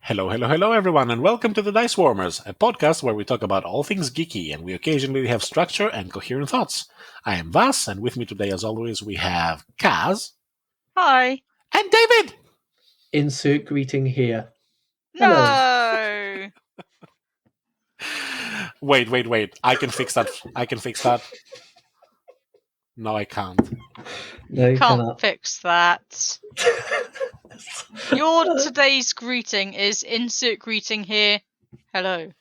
Hello, everyone, and welcome to the Dice Warmers, a podcast where we talk about all things geeky, and we occasionally have structure and coherent thoughts. I am Vass, and with me today, as always, we have Cazz. Hi. And David! Insert greeting here. No! Wait. I can fix that. No, I can't. No, you Can't cannot. fix that. Your today's greeting is insert greeting here. Hello.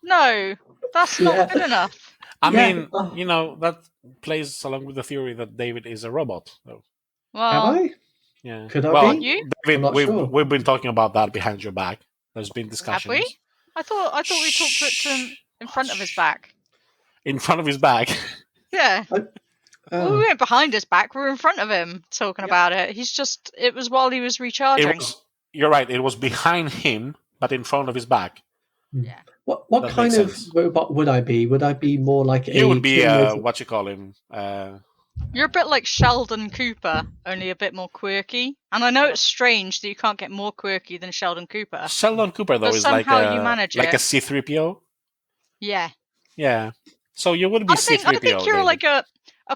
No, that's not good enough. I Yeah. mean, that plays along with the theory that David is a robot. So, Have Well, I? yeah. Could I well, be? you? David, I'm not sure. we've been talking about that behind your back. There's been Have discussions. we? I thought we talked to it to him in front of his back. In front of his back. Yeah. Well, we Oh. weren't behind his back, we were in front of him talking about it. It was while he was recharging. You're right, it was behind him, but in front of his back. Yeah. What That kind makes of sense. robot would I be? Would I be more like You would be, kid- what you call him? You're a bit like Sheldon Cooper, only a bit more quirky. And I know it's strange that you can't get more quirky than Sheldon Cooper. Sheldon Cooper, though, But is like somehow you manage a it. C-3PO. Yeah. Yeah. So you would be I C-3PO, think you're David. like a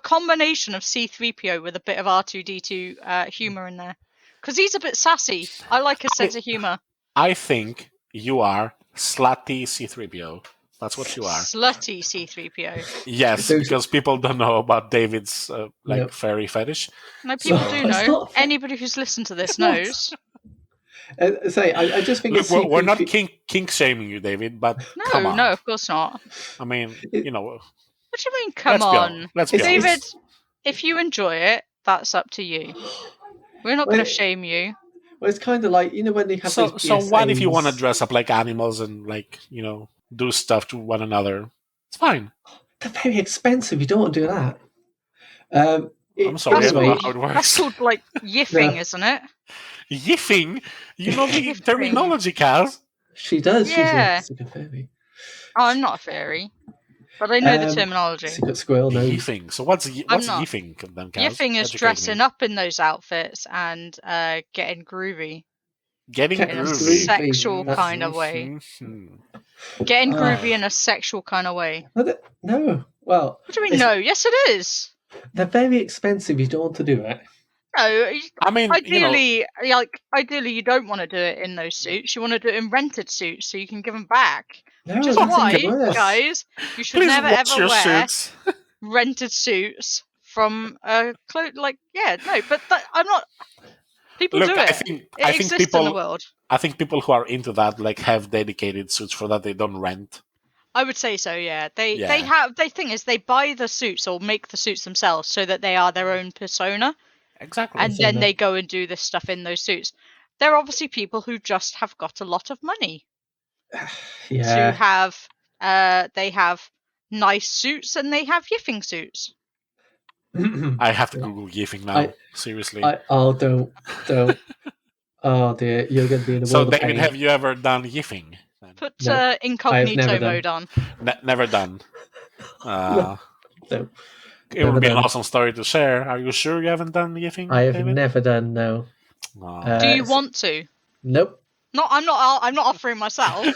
combination of C-3PO with a bit of R2-D2 humour in there. Because he's a bit sassy. I like his sense of humour. I think you are slutty C-3PO. That's what you are. Slutty C-3PO. Yes, So- because people don't know about David's Yep. fairy fetish. No, people So- do It's know. not- Anybody who's listened to this It's not. knows. I just think Look, it's we're not secret- kink shaming you, David, but come on. No, of course not. I mean, It- What What do you mean, come let's on? Let's be It's- honest. David, if you enjoy it, that's up to you. We're not going to Well, shame you. Well, it's kind of like when they have So those what if you want to PSAs? dress up like animals and do stuff to one another? It's fine. They're very expensive. You don't want to do that. I'm sorry, I That's don't know called, how it works. that's called like yiffing, Yeah. isn't it? Yiffing? You know the Yiffing. terminology, Kaz. She does. Yeah. She's a secret fairy. Oh, I'm not a fairy, but I know the Um, terminology. Secret squirrel. No. Yiffing. So what's not. yiffing then, Kaz? Yiffing is Educate dressing me. up in those outfits and getting groovy Getting Getting in a groovy. sexual That's- kind of way. Mhm. Getting Ah. groovy in a sexual kind of way. No. Well, What do you mean? It's- No, yes, it is. they're very expensive. You don't want to do it. No, I mean, ideally, ideally, you don't want to do it in those suits. You want to do it in rented suits so you can give them back. No, Which is that's why, even worse. guys, you should please never watch ever your wear suits. rented suits from a clothes. Like, yeah, no, but I'm not. People Look, do I it. think It exists in the people world. I think people who are into that have dedicated suits for that. They don't rent. I would say so. Yeah, they Yeah. have. The thing is, they buy the suits or make the suits themselves so that they are their own persona, Exactly. and then Persona. they go and do this stuff in those suits. There are obviously people who just have got a lot of money to Yeah. have. They have nice suits and they have yiffing suits. I have to Google yiffing now. Seriously. Don't. Oh dear, you're going to be in the So, world of David, pain. have you ever done yiffing? Then? Put No, I have incognito never done. mode on. Never done. No. It Never would be an done. awesome story to share. Are you sure you haven't done yiffing? I have David? never done. No. Oh. Do you Uh, want to? Nope. No, I'm not. I'm not offering myself.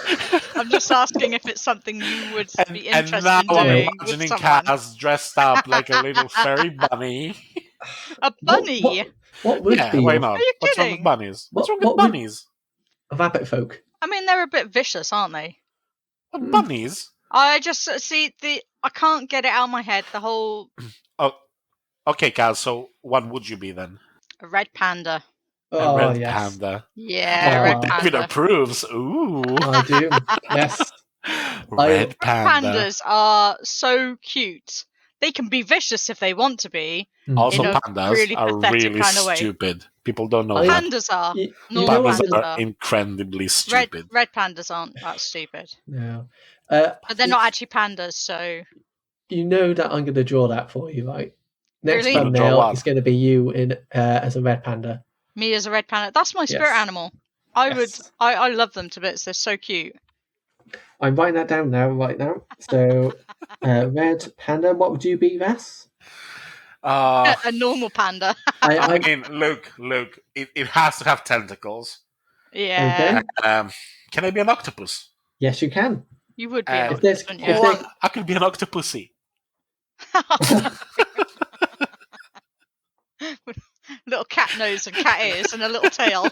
I'm just asking if it's something you would be and interested now in I'm doing imagining with someone. Kaz dressed up like a little fairy bunny. A bunny. What would Yeah, be why your- not? Are you What's wrong with kidding? bunnies? What's wrong with What would- bunnies? rabbit folk? I mean, they're a bit vicious, aren't they? What bunnies? I just see the. I can't get it out of my head. The whole Okay, Kaz, so what would you be then? a red panda. A Oh red yes, panda. Yeah, Oh, red David panda. approves. Ooh. I do. Yes. Red Red panda. pandas are so cute. They can be vicious if they want to be. Also, in a pandas really are pathetic really kind of way. stupid. People don't know I- that. Pandas are. You Normal know Pandas pandas are are. incredibly Red stupid. pandas aren't that stupid. No. But they're not actually pandas, so You know that I'm going to draw that for you, right? Next Really? Gonna draw thumbnail what? is going to be you in as a red panda. me as a red panda. That's my spirit Yes. animal. I would Yes. I love them to bits. They're so cute. I'm writing that down now, right now. So, red panda. What would you be, Vass? A normal panda. I I mean, look, it has to have tentacles. Yeah, Okay. Can I be an octopus? Yes, you can. you would be Uh, able If there's- to, wouldn't if you? Or there- I could be an octopusy. Little cat nose and cat ears and a little tail.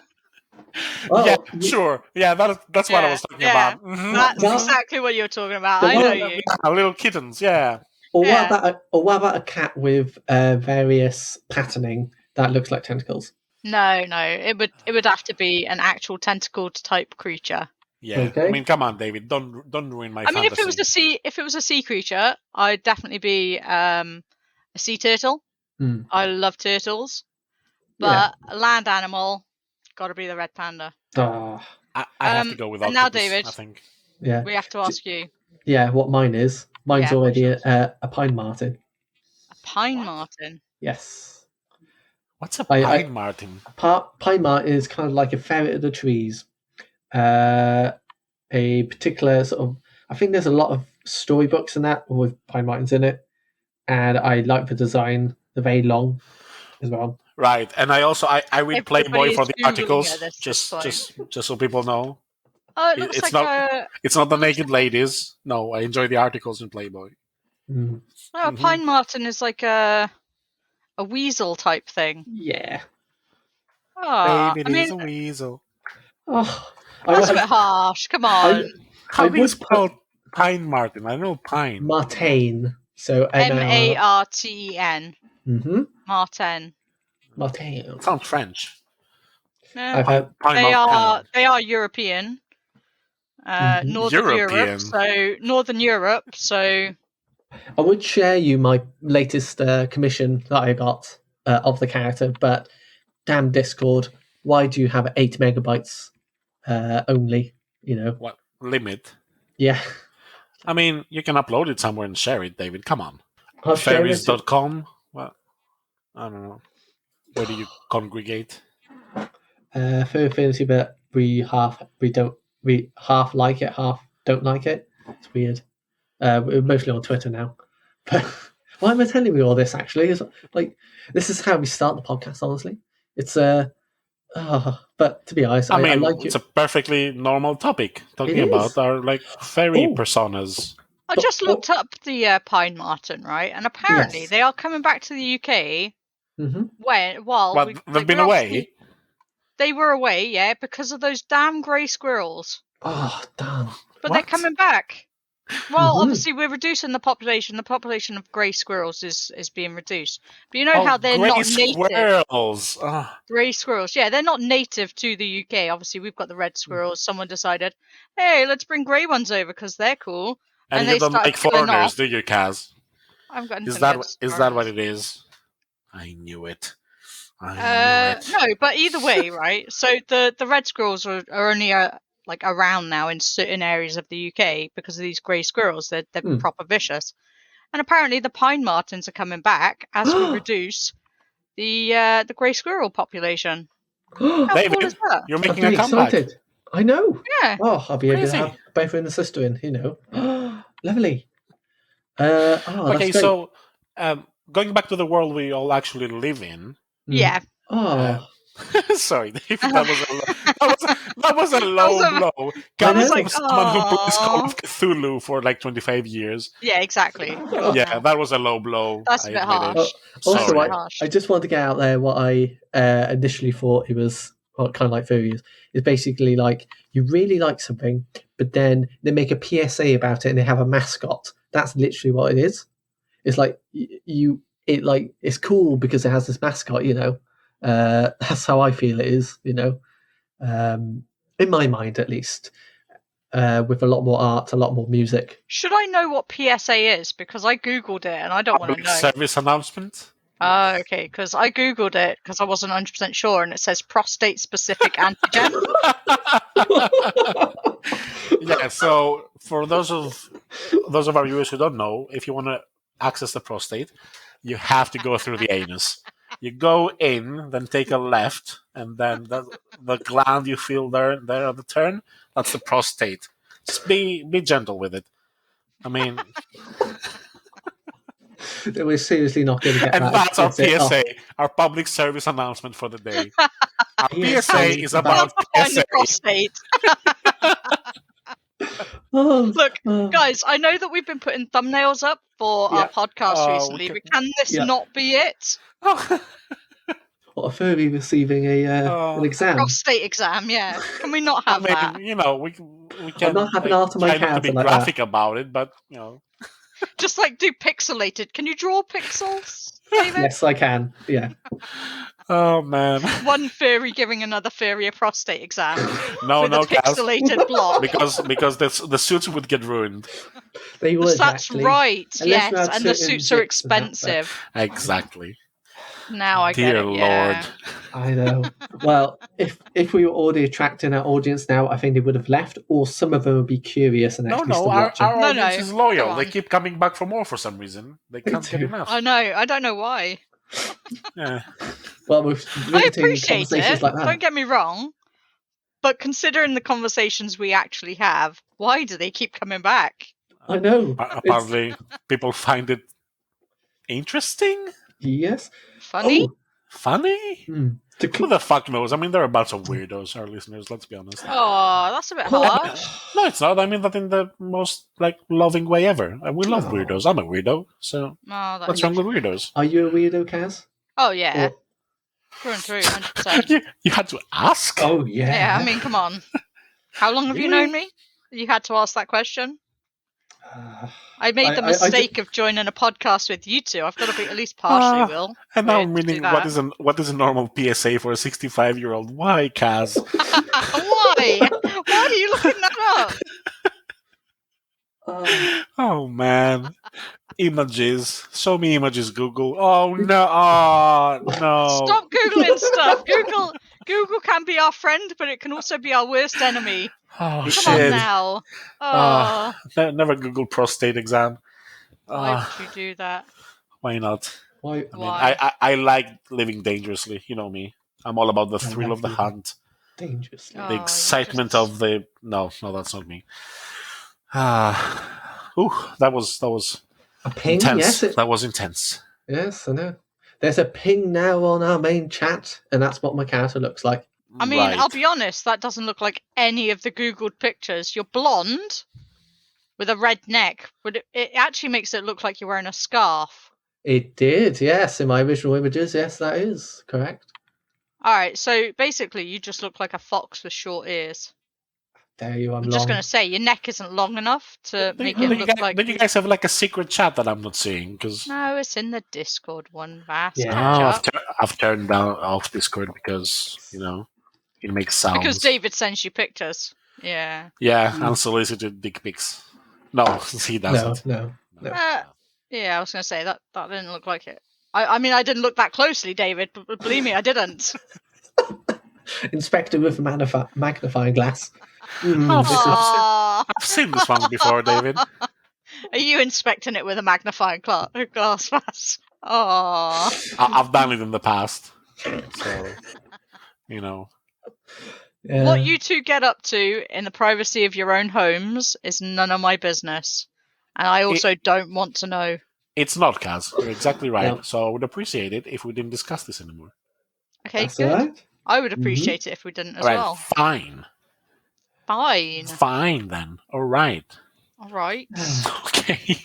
Yeah, Well, sure. Yeah, that's what I was talking about. That's Well- exactly what you're talking about. The I know one- you. Yeah, little kittens. Yeah. or Yeah. what about a cat with various patterning that looks like tentacles? No, it would have to be an actual tentacled type creature. Yeah. Okay. I mean, come on, David. Don't ruin my I mean, fantasy. if it was a sea creature, I'd definitely be a sea turtle. Hmm. I love turtles, Yeah. but a land animal, got to be the red panda. Ah, I have to go with and octopus. now, David, I think. yeah. we have to ask you. Yeah, what mine is. Mine's Yeah, already what's a pine marten. A pine marten. Yes. What's a I- pine marten? Pine marten is kind of like a ferret of the trees. A particular sort of. I think there's a lot of storybooks in that with pine martens in it, and I like the design. They're very long as well. Right, and I also I read Everybody Playboy for is the Googling articles, it at this just point. just so people know. Oh, it looks It's like not- It's not the naked ladies. No, I enjoy the articles in Playboy. Mm. a Mhm. pine marten is like a weasel type thing. Yeah. Oh, Baby, I mean, is a weasel. Oh, that's a I, bit harsh. Come on. How I do you would spell pine marten? I know pine. Martain. So Marten. Mm-hmm. Marten. Martain. Sounds French. Yeah. I've had. Pine They marten. are European. Mhm. Northern European. Northern Europe. So I would share you my latest commission that I got of the character, but damn Discord, why do you have 8 megabytes only? You know, What limit? yeah. I mean, you can upload it somewhere and share it, David. Come on. I'll share it. Fairies.com? Well, I don't know. Where do you congregate? For Infinity, but we half like it, half don't like it. It's weird. We're mostly on Twitter now. But why am I telling you all this? Actually, it's like this is how we start the podcast. Honestly, it's but to be honest, I I mean, like it's it. a perfectly normal topic talking It about is. our like fairy Oh. personas. I But- just looked up the pine marten, right? And apparently Yes. they are coming back to the UK. Mm-hmm. Well, they've been away. They were away, yeah, because of those damn grey squirrels. Oh, damn. But What? they're coming back. Well, Mhm. obviously we're reducing the population. The population of grey squirrels is being reduced. But you know how they're grey not native. squirrels. Grey squirrels, yeah, they're not native to the UK. Obviously, we've got the red squirrels. Someone decided, hey, let's bring grey ones over because they're cool. And And you they don't started like killing foreigners, off. do you, Cazz? I haven't got anything Is that against is that what foreigners. it is? I knew it. I knew it. No, but either way, right? So the red squirrels are only like around now in certain areas of the UK because of these grey squirrels. They're Hmm. proper vicious, and apparently the pine martens are coming back as we reduce the grey squirrel population. How David, cool is that? you're I'm making a getting comeback. excited. I know. Yeah. Oh, I'll be able to Crazy. have both and the sister in. You know. Lovely. That's Okay, great. so going back to the world we all actually live in. Yeah. Oh, Sorry, David, that was a low That was a- blow. I Coming know. from someone who plays Call Aw. of Cthulhu for like 25 years. Yeah, exactly. Come on Yeah, now. that was a low blow. That's a I bit admit harsh. it. also, Sorry. Harsh. I just want to get out there what I initially thought it was, what kind of like furries is basically like you really like something, but then they make a PSA about it and they have a mascot. That's literally what it is. It's like it's cool because it has this mascot. You know, that's how I feel it is. You know, in my mind at least. With a lot more art, a lot more music. Should I know what PSA is? Because I googled it and I don't want to Public know. service announcement. Oh, okay, because I googled it because I wasn't 100% sure, and it says prostate specific antigen. Yeah, so for those of our viewers who don't know, if you want to access the prostate, you have to go through the anus. You go in, then take a left, and then the gland you feel there at the turn, that's the prostate. Just be gentle with it. I mean, We're seriously not going to get And that. that's our That's it. Oh, PSA, our public service announcement for the day. Our Yes, PSA is about- about Find PSA. the prostate. oh, Look, oh. guys, I know that we've been putting thumbnails up for Yeah. our podcast Oh, recently, we but can this Yeah. not be it? What a furry receiving an exam. Prostate exam, yeah. Can we not I have that? mean, you know, we can not having art on my try not to be calendar like graphic about it, but you know, Just like do pixelated. Can you draw pixels, David? Yes, I can. Yeah. oh man, One fairy giving another fairy a prostate exam no, with a Kaz, pixelated block. because the suits would get ruined. They would, That's actually. right, Unless you yes. had And the certain suits are zips and that, but- expensive. Exactly. Now I Dear get it, yeah. Lord. I know. Well, if we were already attracting our audience now, I think they would have left, or some of them would be curious and actually still Our watching. No, audience no, is loyal. go They on. keep coming back for more for some reason. They can't get do. enough. I know. I don't know why. Yeah. Well, with I riveting appreciate conversations it. like that. Don't get me wrong. But considering the conversations we actually have, why do they keep coming back? I know. Apparently, people find it interesting, Yes. Funny? funny. To Who the fuck knows? I mean, there are a bunch of weirdos, our listeners. Let's be honest. Oh, that's a bit Well, harsh. No, it's not. I mean that in the most loving way ever. And we love Oh. weirdos. I'm a weirdo, so Oh, what's wrong with weirdos? Are you a weirdo, Kaz? Oh, yeah. Or- Through and through, 100%. You had to ask. Oh, yeah. Yeah, I mean, come on. How long have you Really? known me? You had to ask that question? Uh, I made the I mistake of joining a podcast with you two. I've got to be at least partially Will. And now I'm weird to meaning do what is a normal PSA for a 65-year-old? Why, Kaz? Why? Why are you looking that up? Oh man, images. Show me images, Google. Oh no, oh, no. Stop googling stuff. Google can be our friend, but it can also be our worst enemy. Oh Come shit. on now. Oh, Never Google prostate exam. why would you do that? Why not? Why? I mean, Why? I like living dangerously. You know me. I'm all about the I thrill like of the living hunt, Dangerously. Oh, the you excitement just- of the. No, that's not me. That was A ping? intense. Yes, That was intense. yes, I know. There's a ping now on our main chat, and that's what my character looks like. I mean, Right. I'll be honest, that doesn't look like any of the Googled pictures. You're blonde with a red neck, but it actually makes it look like you're wearing a scarf. It did, yes. In my original images, yes, that is correct. Alright, so basically you just look like a fox with short ears. There you are. I'm just going to say, your neck isn't long enough to make it Did look like... you guys have like a secret chat that I'm not seeing? Because No, it's in the Discord one, Vass. Yeah. Catch up. I've turned down off Discord because it makes sounds. Because David sends you pictures. Yeah. Yeah, unsolicited dick pics. No, he doesn't. No. Yeah, I was going to say, that didn't look like it. I mean, I didn't look that closely, David, but believe me, I didn't. Inspector with a magnifying glass. Aww. I've seen this one before, David. Are you inspecting it with a magnifying glass, Vass? Aww. I've done it in the past. So, Yeah. What you two get up to in the privacy of your own homes is none of my business. And I also don't want to know. It's not, Kaz. You're exactly right. No. So I would appreciate it if we didn't discuss this anymore. Okay, That's good. all right. I would appreciate it if we didn't as All right, well. fine. Fine. Fine then. All right. All right. Okay.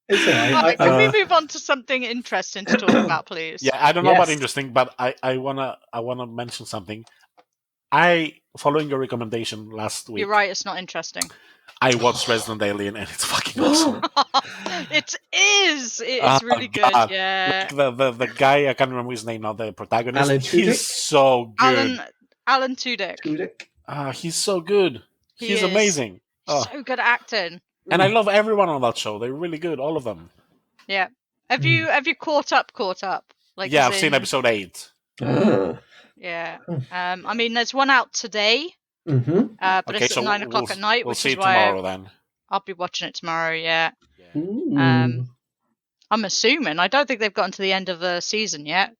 It's all right. Right, can we move on to something interesting to talk about, please? Yeah, I don't know about Yes. interesting, but I wanna mention something. Following your recommendation last week, You're right, it's not interesting. I watched Resident Alien and it's fucking awesome. It is! It Oh, is really good, God. yeah. Like the guy, I can't remember his name now, the protagonist. Alan Tudyk? He's so good. Alan Tudyk. Tudyk. He's so good. He He's is. amazing. Oh. So good at acting. And I love everyone on that show. They're really good, all of them. Yeah. Have you caught up? Like, Yeah, as I've seen in- episode 8. Ah. Yeah. I mean, there's one out today, Mm-hmm. but Okay, it's so at 9 o'clock at night, we'll which see is it why tomorrow then. I'll be watching it tomorrow, yeah. Ooh. I'm assuming. I don't think they've gotten to the end of the season yet.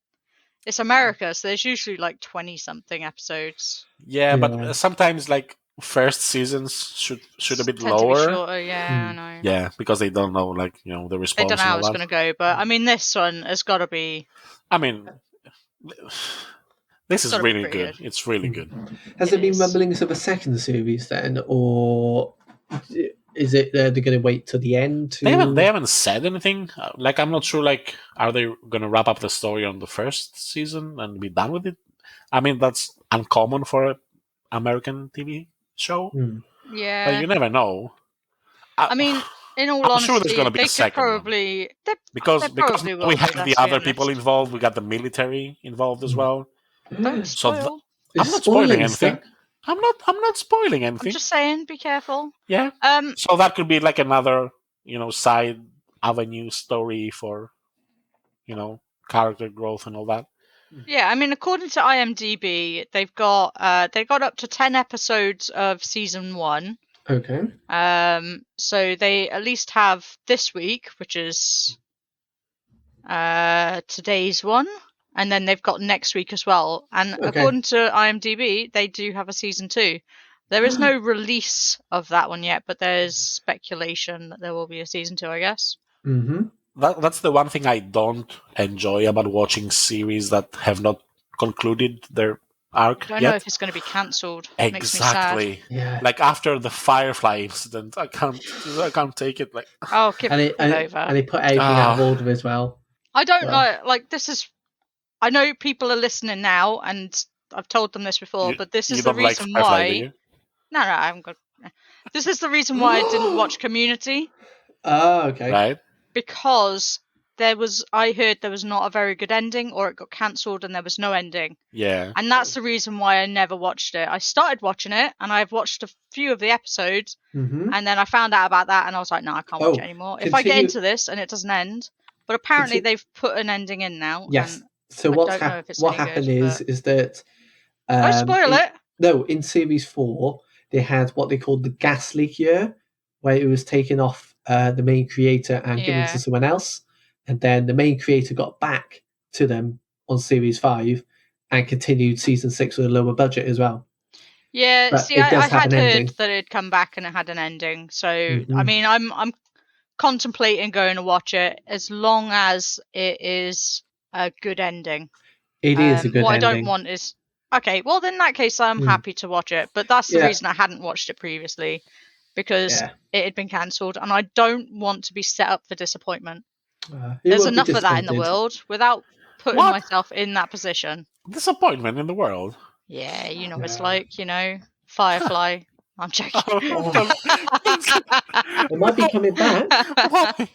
It's America, so there's usually like 20-something episodes. Yeah, Yeah. but sometimes like first seasons should a bit Tend to be lower. shorter, yeah, I know. Yeah, because they don't know, like, the They response. don't know how and it's all going that. to go, but I mean, this one has got to be. I mean, this is Gotta be really pretty good. good. It's really good. Has It there been is. rumblings of a second series then, or is it they're going to wait till the end? To... They haven't said anything. Like, I'm not sure. Like, are they going to wrap up the story on the first season and be done with it? I mean, that's uncommon for an American TV show, Yeah. but you never know. I mean, in all I'm honesty, sure there's going to be they a second could probably. one. Because probably will we be, have let's the be other people honest. involved. We got the military involved as well. Don't So spoil. I'm not spoiling anything. stuff. I'm not spoiling anything. I'm just saying, be careful. Yeah. So that could be like another, side avenue story for, character growth and all that. Yeah, I mean, according to IMDb, they've got up to 10 episodes of season 1. Okay. So they at least have this week, which is today's one, and then they've got next week as well. And according to IMDb, they do have a season 2. There is no release of that one yet, but there's speculation that there will be a season 2, I guess. Mm-hmm. That's the one thing I don't enjoy about watching series that have not concluded their arc I don't yet. know if it's going to be cancelled. Exactly. Makes me sad. Yeah. Like after the Firefly incident, I can't take it. Like, oh, keep it over. And they put everything out of order as well. I don't know. Like, this is. I know people are listening now, and I've told them this before, but this is the reason why. No, I haven't got. This is the reason why I didn't watch Community. Oh, okay. Right. Because I heard there was not a very good ending, or it got cancelled and there was no ending. Yeah. And that's the reason why I never watched it. I started watching it, and I've watched a few of the episodes, and then I found out about that, and I was like, no, I can't watch it anymore. If I get into this and it doesn't end, but apparently they've put an ending in now. Yes. And so what happened is that don't spoil it. No, in series 4 they had what they called the gas leak year, where it was taken off the main creator and given to someone else, and then the main creator got back to them on series 5 and continued season 6 with a lower budget as well. Yeah, but see, I had heard that it'd come back and it had an ending. So I mean, I'm contemplating going to watch it as long as it is a good ending. It is a good ending. What I don't want is okay. Well, then in that case, I'm happy to watch it. But that's the reason I hadn't watched it previously, because it had been cancelled, and I don't want to be set up for disappointment. There's enough of that in the world without putting myself in that position. Disappointment in the world. Yeah, it's like, Firefly. I'm joking. It might be coming back.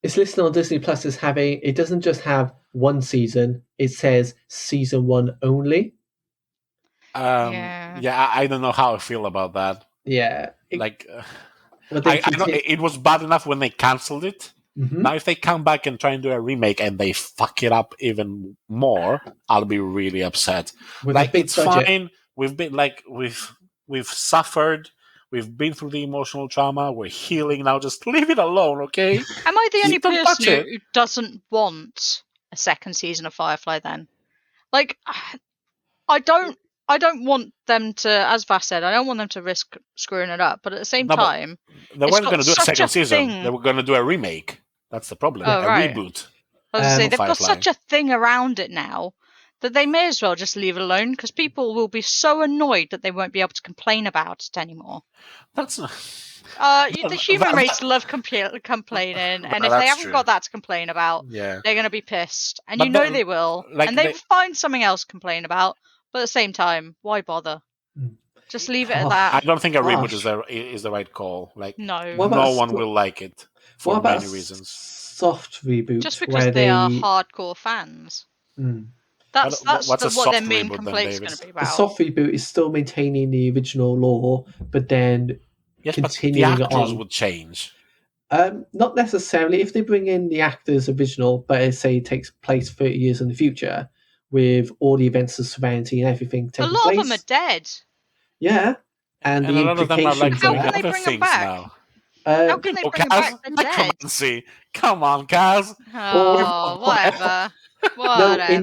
It's listed on Disney Plus as having. It doesn't just have one season. It says season 1 only. I don't know how I feel about that. Yeah, I know it was bad enough when they cancelled it. Now, if they come back and try and do a remake and they fuck it up even more, I'll be really upset. It's fine. We've been we've suffered. We've been through the emotional trauma. We're healing now. Just leave it alone, okay? Am I the only person who doesn't want a second season of Firefly? Then, like, I don't want them to, as Vass said, I don't want them to risk screwing it up. But at the same time, they weren't going to do a second season. They were going to do a remake. That's the problem. A reboot. I was say they've got such a thing around it now that they may as well just leave it alone, because people will be so annoyed that they won't be able to complain about it anymore. That's not... the human race love complaining, and if they haven't got that to complain about, they're going to be pissed, and they will, and they find something else to complain about. But at the same time, why bother? Just leave it at that. I don't think a reboot is the right call. Like, no one will like it for many reasons. Soft reboot, just because they are hardcore fans. That's what their main complaint is going to be about. A soft reboot is still maintaining the original lore, but then continuing but the actors on. would change. Not necessarily. If they bring in the actors original, but say it takes place 30 years in the future, with all the events of surrounding and everything taking place. A lot of them are dead. Yeah, and the a lot of them are like how doing can they other bring things them back? now. How can they bring them back? They're dead. Come on, Cazz. Oh, whatever. Whatever. in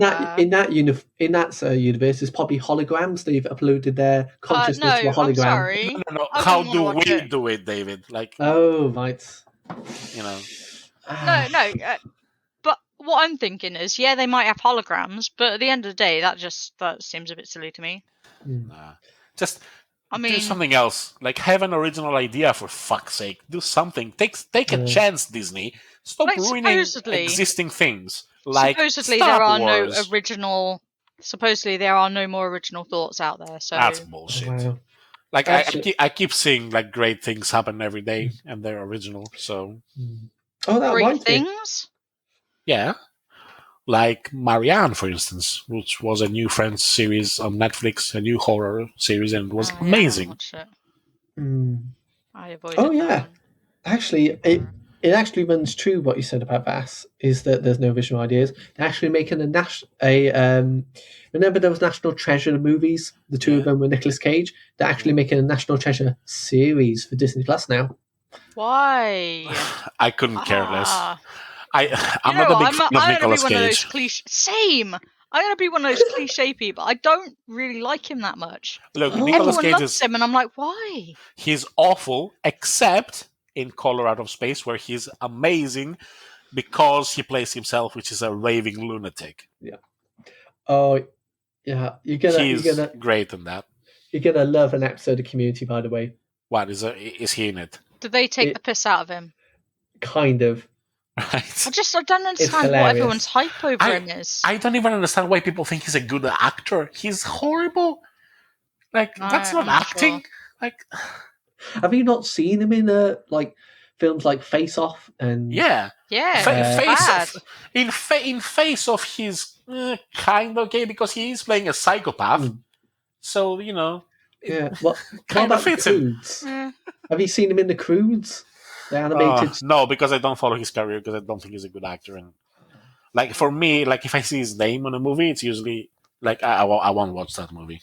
that universe, there's probably holograms. They've uploaded their consciousness to a hologram. I'm sorry. No. How do we do it, David? Like, oh, right. You know. No. But what I'm thinking is, they might have holograms, but at the end of the day, that seems a bit silly to me. Just do something else. Like, have an original idea, for fuck's sake. Do something. Take a chance, Disney. Stop ruining existing things. Like, supposedly Star there are Wars. Supposedly there are no more original thoughts out there. So that's bullshit. Wow. Like, I keep seeing like great things happen every day, and they're original. So that great things. Yeah. Like Marianne, for instance, which was a new French series on Netflix, a new horror series, and it was amazing. I avoided that one. Actually, it actually runs true what you said about Vass, is that there's no visual ideas. They're actually making remember those National Treasure movies? The two of them were Nicolas Cage. They're actually making a National Treasure series for Disney Plus now. Why? I couldn't care less. I'm not a big fan of Nicolas Cage. Same. I'm going to be one of those cliche people. I don't really like him that much. Look, Nicolas Cage loves him, and I'm like, why? He's awful, except in Color Out of Space, where he's amazing because he plays himself, which is a raving lunatic. Yeah. Oh, yeah. He's great in that. You're gonna love an episode of Community, by the way. What is he in it? Did they take the piss out of him? Kind of. Right. I don't understand what everyone's hype over him is. I don't even understand why people think he's a good actor. He's horrible. Like, that's not acting. Sure. Like, have you not seen him in films like Face Off and Face Off? In Face Off, he's kind of okay because he is playing a psychopath. So what about fits him. Have you seen him in The Croods? The animated? No, because I don't follow his career because I don't think he's a good actor. And like, for me, like, if I see his name on a movie, it's usually like I won't watch that movie.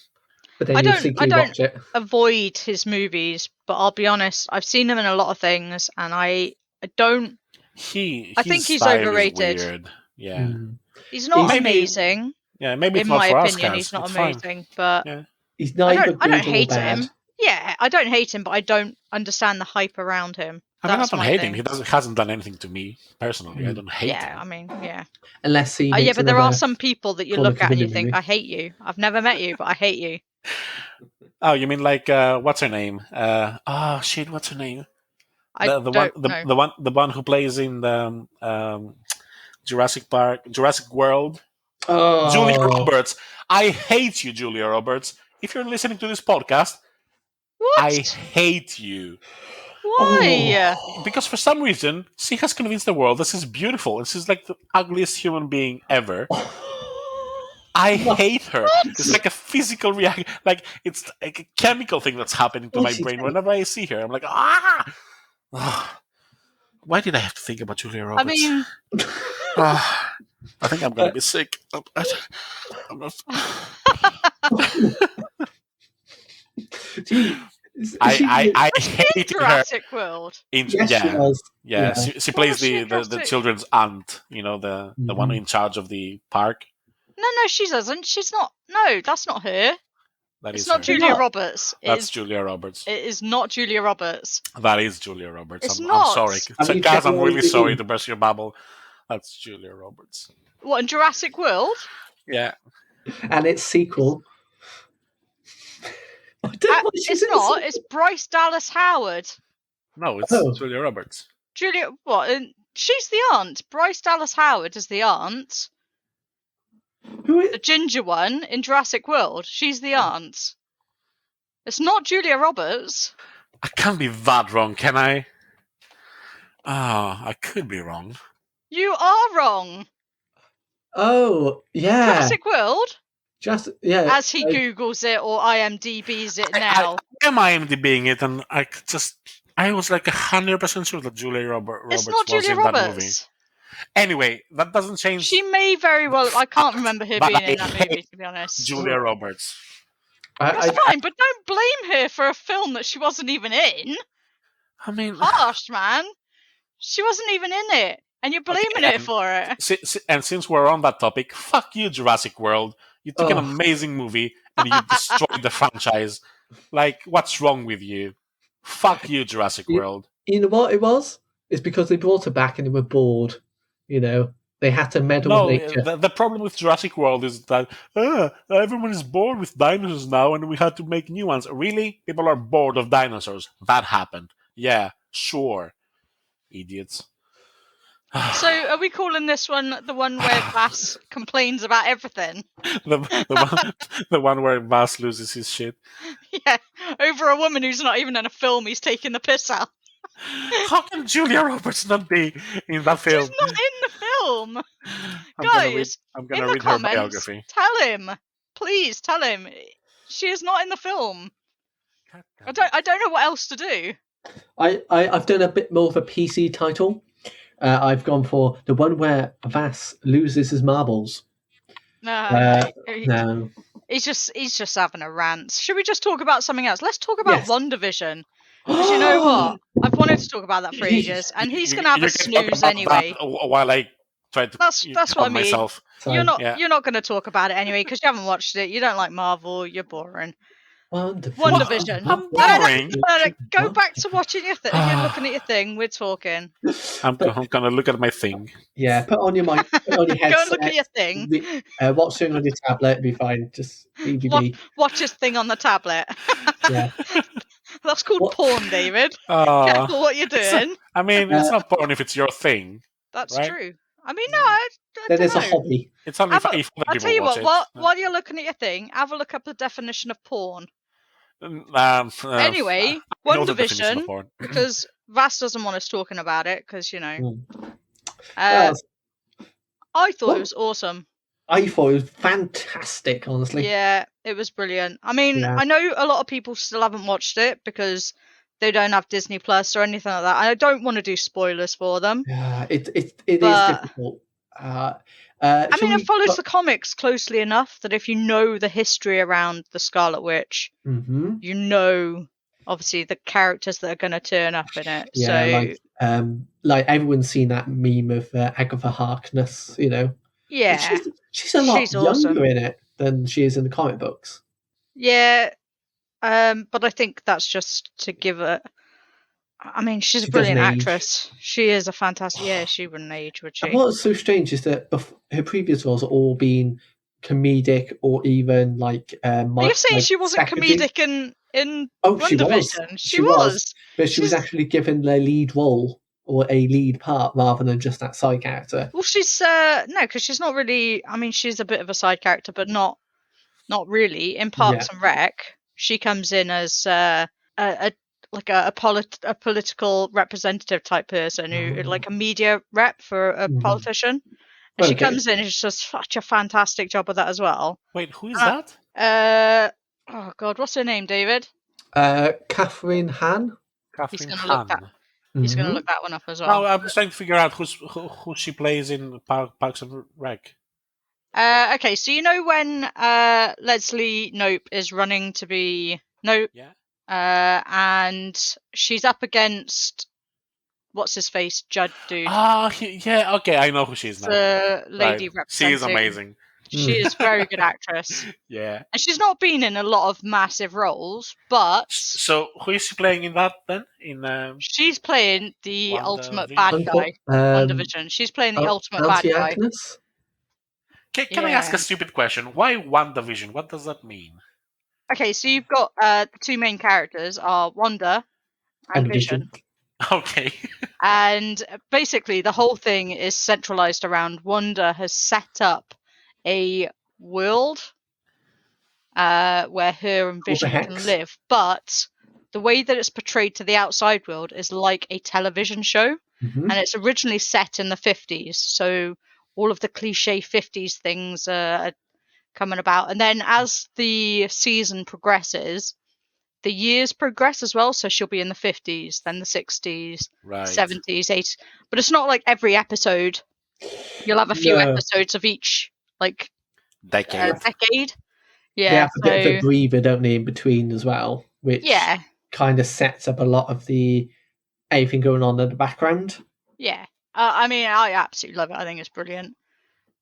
But then I don't avoid his movies, but I'll be honest, I've seen him in a lot of things, and I don't. I think he's overrated. Weird. Yeah, he's not amazing. Yeah, maybe in my opinion, he's not amazing, but he's neither I don't hate bad. him. Yeah, I don't hate him, but I don't understand the hype around him. I don't hate him. He hasn't done anything to me personally. I don't hate him. Yeah, I mean, yeah. Unless he. But there are some people that you look at and you think, I hate you. I've never met you, but I hate you. Oh, you mean like what's her name? What's her name? The one who plays in the Jurassic World. Oh. Julia Roberts. I hate you, Julia Roberts. If you're listening to this podcast, I hate you. Why? Because for some reason, she has convinced the world this is beautiful and she's like the ugliest human being ever. I hate her. It's like a physical reaction. Like, it's like a chemical thing that's happening to my brain whenever I see her. I'm like, why did I have to think about Julia Roberts? I mean... I think I'm going to be sick. I'm not... I hate Jurassic World. She plays the children's aunt. The one in charge of the park. No, she doesn't. She's not. No, that's not her. It's not Julia Roberts. That's Julia Roberts. It is not Julia Roberts. That is Julia Roberts. It's not. I'm sorry. Guys, I'm really sorry to burst your bubble. That's Julia Roberts. What, in Jurassic World? Yeah. And its sequel. It's not. It's Bryce Dallas Howard. No, it's Julia Roberts. Julia, what? She's the aunt. Bryce Dallas Howard is the aunt. Who is the ginger one in Jurassic World? She's the aunt. It's not Julia Roberts. I can't be that wrong, can I? I could be wrong. You are wrong. Oh, yeah. Jurassic World? As he Googles it or IMDb's it now. I am IMDbing it, and I was like 100% sure that Julia Roberts was in that movie. Anyway, that doesn't change. She may very well. I can't remember her being in that movie, to be honest. Julia Roberts. That's fine, but don't blame her for a film that she wasn't even in. I mean, harsh, man. She wasn't even in it. And you're blaming it for it. And since we're on that topic, fuck you, Jurassic World. You took an amazing movie and you destroyed the franchise. Like, what's wrong with you? Fuck you, Jurassic World. You know what it was? It's because they brought it back and they were bored. You know, they had to meddle with nature. The problem with Jurassic World is that everyone is bored with dinosaurs now and we had to make new ones. Really? People are bored of dinosaurs. That happened. Yeah, sure. Idiots. So, are we calling this one the one where Vass complains about everything? the one where Vass loses his shit. Yeah, over a woman who's not even in a film he's taking the piss out. How can Julia Roberts not be in that film? She's not in the film. Guys, I'm gonna in the read comments, her biography. tell him. Please tell him. She is not in the film. I don't know what else to do. I've done a bit more of a PC title. I've gone for the one where Vass loses his marbles. No. He's just having a rant. Should we just talk about something else? Let's talk about WandaVision. Because you know what? I've wanted to talk about that for ages, and he's going to have a snooze anyway. While I try to that's what I mean. Myself. You're not going to talk about it anyway because you haven't watched it. You don't like Marvel. You're boring. WandaVision. I'm boring. Go back to watching your thing. You're looking at your thing. We're talking. I'm gonna look at my thing. Yeah, put on your mic. Put on your headset. Go and look at your thing. Watch something on your tablet. It'll be fine. Just DVD. Watch his thing on the tablet. Yeah. That's called porn, David. Careful what you're doing. I mean, it's not porn if it's your thing. That's right? true. I mean, no, I then don't it's know. a hobby. It's only if other people I'll tell you watch what. it. While you're looking at your thing, have a look up the definition of porn. Anyway, WandaVision, because Vass doesn't want us talking about it, because, you know. I thought it was awesome. I thought it was fantastic, honestly. Yeah, it was brilliant. I mean, I know a lot of people still haven't watched it because they don't have Disney Plus or anything like that. I don't want to do spoilers for them. Yeah, it is difficult. I mean, it follows the comics closely enough that if you know the history around the Scarlet Witch, you know, obviously, the characters that are going to turn up in it. Yeah, so, like everyone's seen that meme of Agatha Harkness, you know. Yeah, she's a lot younger in it than she is in the comic books. Yeah, but I think that's just to give her. I mean, she's a brilliant actress. She is a fantastic. Yeah, she wouldn't age, would she? And what's so strange is that her previous roles are all been comedic or even like. You're saying she wasn't comedic in WandaVision? She was, but she was actually given the lead role or a lead part rather than just that side character. Well, she's no, because she's not really. I mean, she's a bit of a side character, but not really. In Parks and Rec, she comes in as a political representative type person who like a media rep for a politician. And she comes in and she does such a fantastic job with that as well. Wait, who is that? Oh God, what's her name, David? Catherine Hahn. He's going to look that. He's going to look that one up as well. No, I'm just trying to figure out who she plays in Parks and Rec. Okay, so you know when Leslie Knope is running to be Knope? Yeah. And she's up against what's his face, Judd dude. Yeah, okay, I know who she is now. The lady representing. She is amazing. She is a very good actress. Yeah. And she's not been in a lot of massive roles, but so who is she playing in that then? She's playing the ultimate bad guy. WandaVision. She's playing the ultimate bad guy. Can I ask a stupid question? Why WandaVision? What does that mean? Okay, so you've got the two main characters are Wanda and Vision. Okay. And basically the whole thing is centralized around Wanda has set up a world where her and Vision can live. But the way that it's portrayed to the outside world is like a television show. And it's originally set in the 50s. So all of the cliche 50s things are coming about. And then as the season progresses, the years progress as well. So she'll be in the 50s, then the 60s, 70s, 80s. But it's not like every episode. You'll have a few episodes of each like decade. Yeah. They have a bit of a breather, don't they, in between as well, which kind of sets up a lot of the everything going on in the background. Yeah. I mean, I absolutely love it. I think it's brilliant.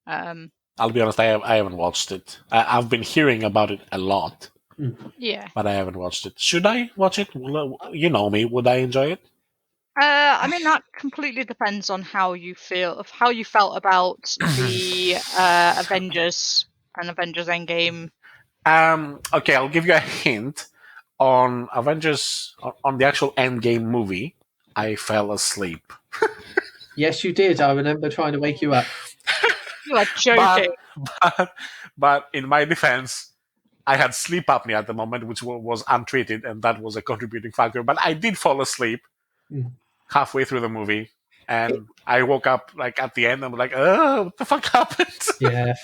I'll be honest, I haven't watched it. I've been hearing about it a lot. Yeah. But I haven't watched it. Should I watch it? You know me. Would I enjoy it? I mean, that completely depends on how you felt about the Avengers and Avengers Endgame. Okay, I'll give you a hint. On Avengers, on the actual Endgame movie, I fell asleep. Yes, you did. I remember trying to wake you up. You are joking. But in my defense, I had sleep apnea at the moment, which was untreated, and that was a contributing factor. But I did fall asleep halfway through the movie, and I woke up like at the end. I'm like, oh, what the fuck happened? Yeah,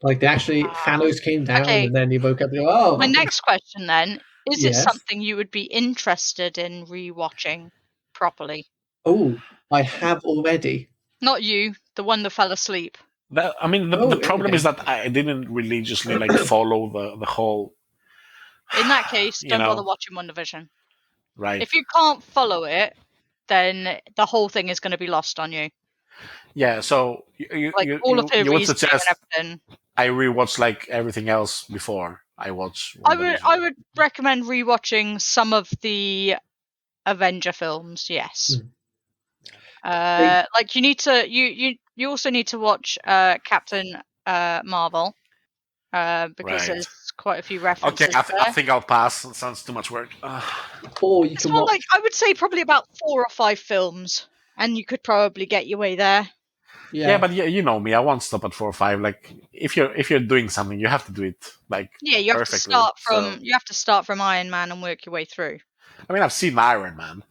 like Thanos came down, Okay. and then you woke up and go, oh. My next question then, is it Yes. something you would be interested in rewatching properly? Oh, I have already. Not you, the one that fell asleep. The problem is that I didn't religiously follow the whole. In that case, don't bother watching WandaVision. Right. If you can't follow it, then the whole thing is going to be lost on you. Yeah, so you would suggest I rewatch like everything else before I watch WandaVision. I would recommend rewatching some of the Avenger films. Yes. Like you need to you also need to watch Captain Marvel because there's quite a few references. Okay, I think I'll pass. It sounds too much work. Or you can watch. Like I would say probably about 4 or 5 films, and you could probably get your way there. Yeah, but you know me. I won't stop at 4 or 5. Like if you're doing something, you have to do it like you have perfectly. You have to start from Iron Man and work your way through. I mean, I've seen Iron Man.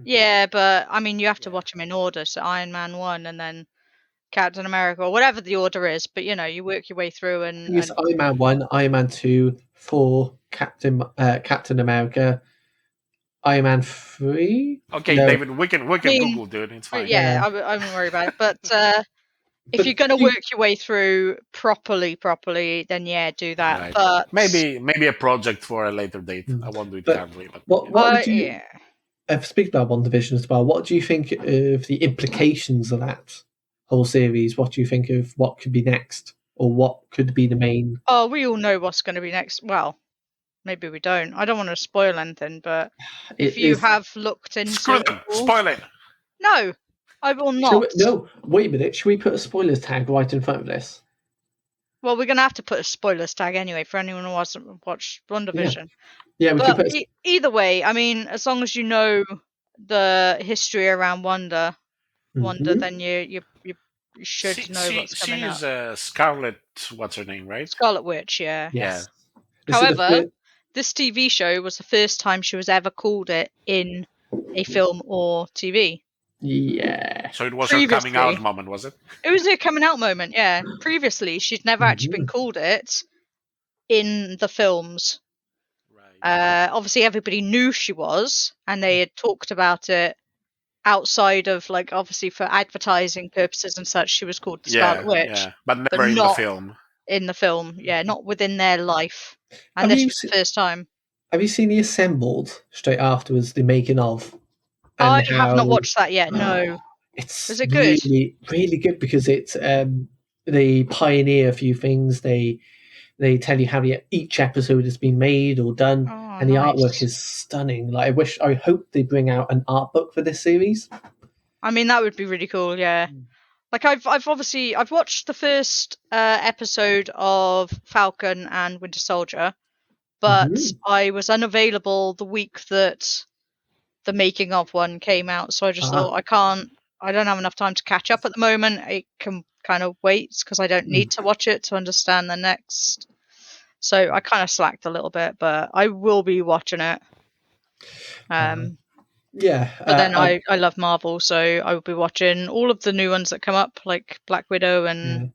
Yeah, but I mean, you have to watch them in order. So Iron Man 1, and then Captain America, or whatever the order is. But you work your way through. And Iron Man 1, Iron Man 2, 4, Captain America, Iron Man 3. Okay, no. David, we can Google, dude. It's fine. Yeah, I wouldn't worry about it. But if you're going to work your way through properly, then yeah, do that. Right. But maybe a project for a later date. I won't do it currently. But what would you? Speak about WandaVision as well. What do you think of the implications of that whole series? What do you think of what could be next, or what could be the main? Oh, we all know what's going to be next. Well, maybe we don't. I don't want to spoil anything, but if you have looked into spoil it. No, I will not. No, wait a minute. Should we put a spoilers tag right in front of this? Well, we're going to have to put a spoilers tag anyway for anyone who hasn't watched WandaVision. Yeah, we could put. Either way, I mean, as long as you know the history around Wanda, then you should know what's coming up. She's Scarlet. What's her name, right? Scarlet Witch. Yeah. Yes. However, this TV show was the first time she was ever called it in a film or TV. Yeah. So it was her coming out moment, was it? It was her coming out moment, yeah. Previously, she'd never actually been called it in the films. Right. Obviously, everybody knew she was, and they had talked about it outside of, like, obviously for advertising purposes and such. She was called the Scarlet Witch. Yeah, but never in the film. In the film, yeah, not within their life. And this was the first time. Have you seen the Assembled straight afterwards, the making of? I have not watched that yet, no. Was it good? Really, really good because it's they pioneer a few things. They tell you how each episode has been made or done, and the artwork is stunning. Like I hope they bring out an art book for this series. I mean, that would be really cool. Yeah, like I've watched the first episode of Falcon and Winter Soldier, but I was unavailable the week that the making of one came out, so I just thought I don't have enough time to catch up at the moment. It can kind of wait because I don't need to watch it to understand the next. So I kind of slacked a little bit, but I will be watching it. But then I love Marvel, so I will be watching all of the new ones that come up, like Black Widow and.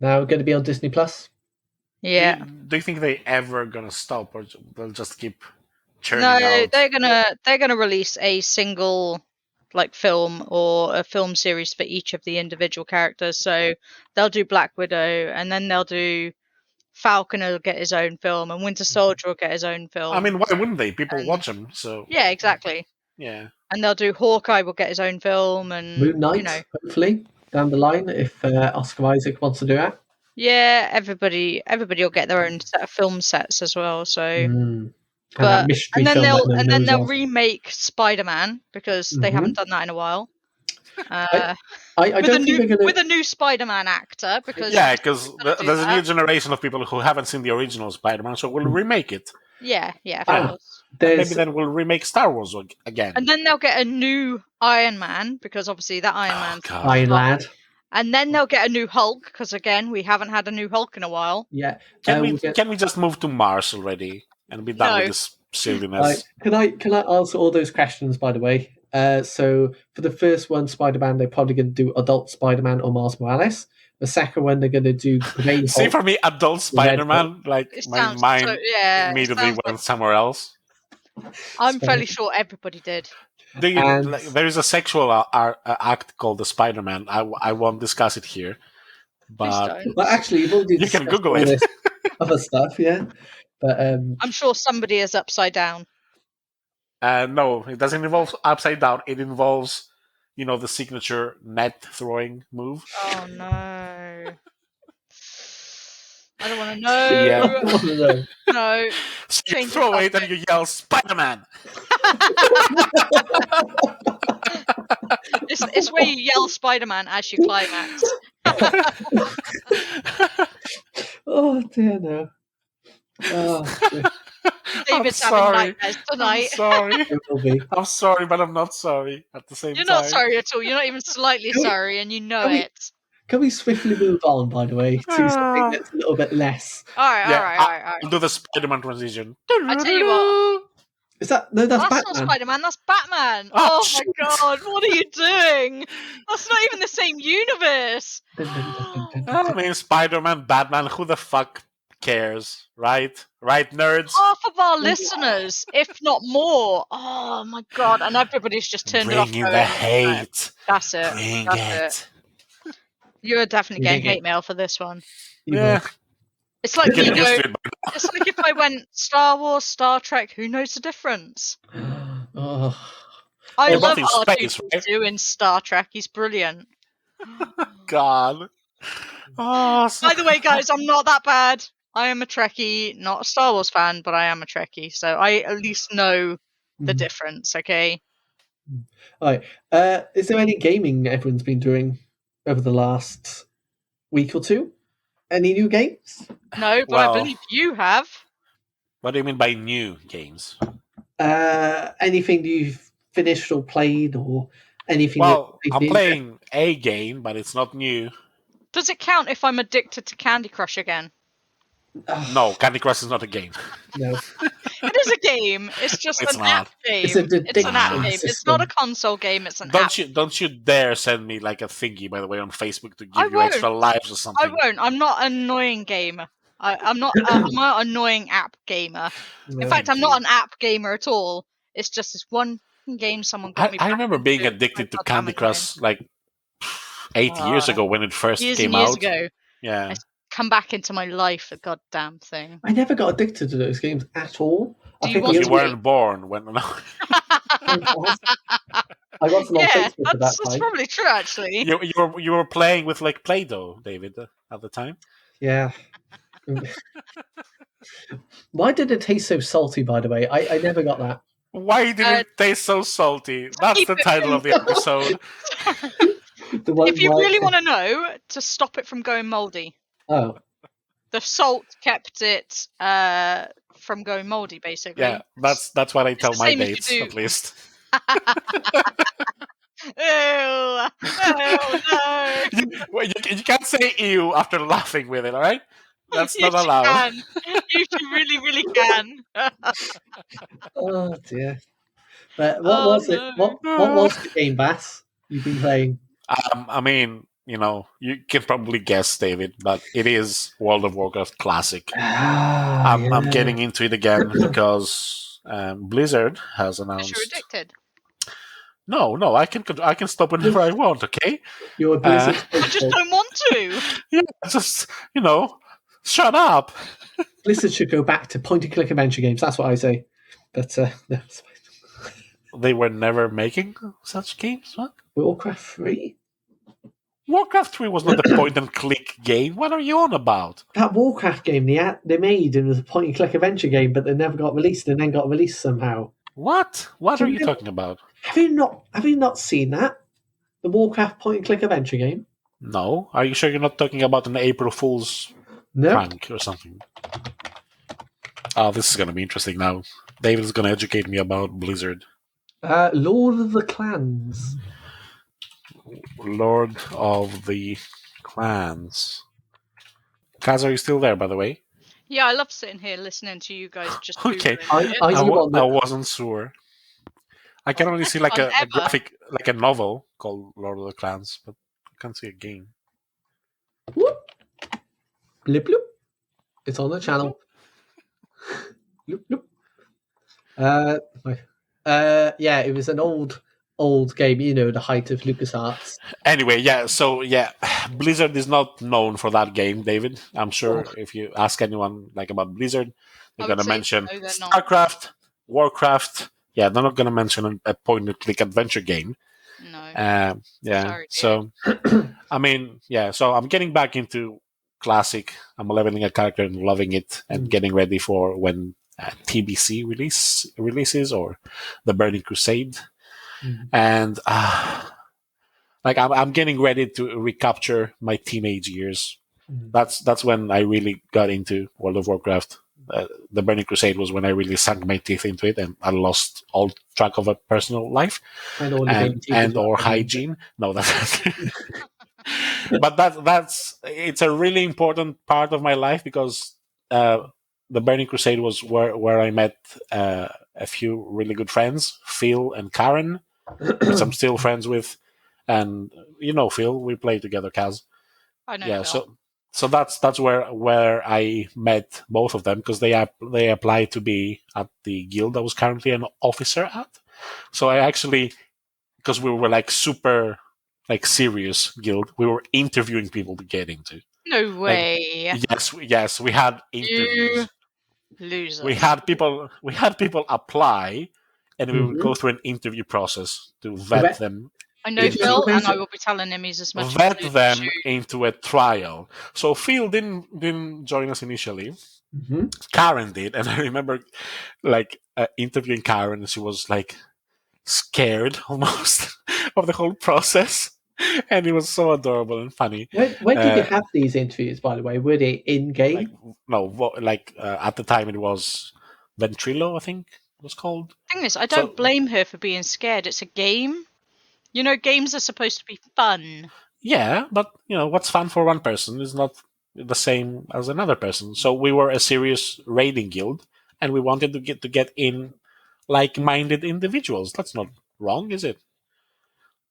Now going to be on Disney Plus. Yeah. Do you think they ever gonna stop, or they'll just keep churning out? No, they're gonna release a single film or a film series for each of the individual characters. So they'll do Black Widow, and then they'll do Falcon will get his own film, and Winter Soldier will get his own film. I mean, why wouldn't they? People watch them, so yeah, exactly. Yeah. And they'll do Hawkeye will get his own film, and Moon Knight, hopefully, down the line, if Oscar Isaac wants to do that. Yeah, everybody will get their own set of film sets as well. So, And that mystery film that no one knows they'll of. remake Spider-Man because they haven't done that in a while. I don't think they're going to with a new Spider-Man actor because because there's a new generation of people who haven't seen the original Spider-Man, so we'll remake it. Yeah, of course. Maybe then we'll remake Star Wars again. And then they'll get a new Iron Man because obviously that Iron Man's Iron Lad. And then they'll get a new Hulk because again we haven't had a new Hulk in a while. Yeah. Can we just move to Mars already and be done with this silliness? Can I answer all those questions, by the way? So for the first one, Spider-Man, they're probably going to do adult Spider-Man or Miles Morales. The second one, they're going to do Grey Hulk. See, for me, adult Spider-Man, my mind immediately went somewhere else. I'm fairly sure everybody did. There is a sexual act called the Spider-Man. I won't discuss it here, but actually, you can Google it. Other stuff, yeah. But I'm sure somebody is upside down. No, it doesn't involve upside down. It involves, the signature net throwing move. Oh no! I don't want to know. Yeah. I don't want to know. No. So you throw it and you yell, Spider-Man! It's where you yell Spider-Man as you climax. Oh, dear, no. Oh, dear. David's having nightmares tonight. I'm sorry, but I'm not sorry at the same time. You're not sorry at all. You're not even slightly sorry, and you know it. Can we swiftly move on, by the way, to something that's a little bit less? All right. I'll do the Spider-Man transition. I tell you what. Is that that's Batman? Not Spider-Man. That's Batman. Oh my god! What are you doing? That's not even the same universe. I mean, Spider-Man, Batman. Who the fuck cares, right? Right, nerds. Half of our listeners, if not more. Oh my god! And everybody's just turned it off. Bringing the hate. That's it. Bring it. You're definitely getting hate mail for this one. Yeah. It's like it's like if I went Star Wars, Star Trek. Who knows the difference? Oh. I love R2-D2 in Star Trek. He's brilliant. God. Oh, By the way, guys, I'm not that bad. I am a Trekkie, not a Star Wars fan, but I am a Trekkie, so I at least know the difference. Okay. All right. Is there any gaming everyone's been doing over the last week or two? Any new games? No, but I believe you have. What do you mean by new games? Anything you've finished or played, or anything? Well, I'm playing a game, but it's not new. Does it count if I'm addicted to Candy Crush again? No, Candy Crush is not a game. No. It is a game. It's just an app game. It's an app game. It's not a console game. It's an app. Don't you dare send me like a thingy, by the way, on Facebook to give you extra lives or something. I won't. I'm not an annoying gamer. I'm not an annoying app gamer. In fact, I'm not an app gamer at all. It's just this one game someone got me. I remember being addicted to Candy Crush like 8 years ago when it first came out. Years ago. Yeah. It's come back into my life, the goddamn thing. I never got addicted to those games at all. You weren't born when. I wasn't on Facebook at that time. That's probably true, actually. You were playing with like Play-Doh, David, at the time. Yeah. Why did it taste so salty? By the way, I never got that. Why did it taste so salty? That's the title of the episode. If you really want to know, to stop it from going mouldy. Oh. The salt kept it from going mouldy, basically. Yeah, that's what I tell my mates, at least. Ew! Oh, no! You can't say ew after laughing with it, all right? That's not allowed. You really, really can. Oh dear! But what was it? What was the game, Vass? You've been playing? I mean, you can probably guess, David, but it is World of Warcraft Classic. I'm getting into it again because Blizzard has announced. You're addicted. No, I can stop whenever I want. Okay. You're a Blizzard. I just don't want to. Yeah, just shut up. Blizzard should go back to point-and-click adventure games. That's what I say. But no. they were never making such games. What? Warcraft 3? Warcraft 3 was not a point-and-click game. What are you on about? That Warcraft game they made, it was a point-and-click adventure game, but they never got released, and then got released somehow. What? What are you talking about? Have you not seen that? The Warcraft point-and-click adventure game? No. Are you sure you're not talking about an April Fool's prank or something? Oh, this is going to be interesting now. David's going to educate me about Blizzard. Lord of the Clans. Lord of the Clans. Cazz, are you still there, by the way? Yeah, I love sitting here listening to you guys just Okay. I wasn't sure. I can only see like a graphic, like a novel called Lord of the Clans, but I can't see a game. Whoop. Blip, bloop. It's on the channel. Bloop, bloop. Yeah, it was an old game, the height of LucasArts. Anyway, Blizzard is not known for that game, David. I'm sure if you ask anyone about Blizzard, they're going to mention StarCraft, Warcraft. Yeah, they're not going to mention a point-and-click adventure game. No. Sorry, so so I'm getting back into Classic. I'm leveling a character and loving it, and getting ready for when TBC releases or the Burning Crusade. And I'm getting ready to recapture my teenage years. That's when I really got into World of Warcraft. The Burning Crusade was when I really sunk my teeth into it, and I lost all track of a personal life and or hygiene. No, that's but that's it's a really important part of my life, because the Burning Crusade was where I met a few really good friends, Phil and Karen, which I'm still friends with, and Phil, we play together, Cazz. I know. Yeah, Phil. So that's where I met both of them, because they applied to be at the guild I was currently an officer at. So I actually, because we were super serious guild, we were interviewing people to get into. No way. Yes, we had interviews. You loser. We had people apply, and we would go through an interview process to vet them. I know Phil, and I will be telling him he's as much. Vet them into a trial. So Phil didn't join us initially. Karen did, and I remember interviewing Karen, and she was scared almost of the whole process, and it was so adorable and funny. When did you have these interviews, by the way? Were they in game? At the time it was Ventrilo, I think it was called. The thing is, I don't blame her for being scared. It's a game. Games are supposed to be fun. Yeah, but what's fun for one person is not the same as another person. So we were a serious raiding guild, and we wanted to get in like-minded individuals. That's not wrong, is it?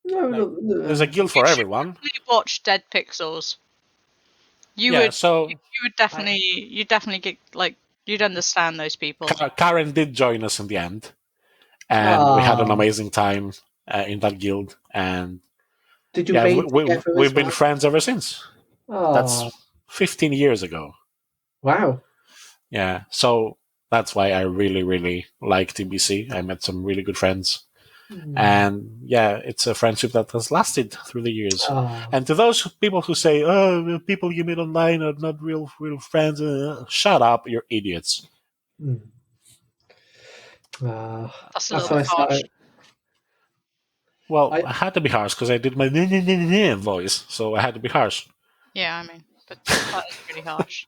No. There's a guild for everyone. You watch Dead Pixels. You would definitely get you'd understand those people. Karen did join us in the end, and we had an amazing time in that guild. And did you? We've been friends ever since. That's 15 years ago. Wow. Yeah, so that's why I really, really like TBC. I met some really good friends. And it's a friendship that has lasted through the years. And to those people who say, people you meet online are not real friends, shut up, you're idiots. That's a little harsh. Well, I had to be harsh because I did my voice, so I had to be harsh. Yeah, but that is pretty harsh.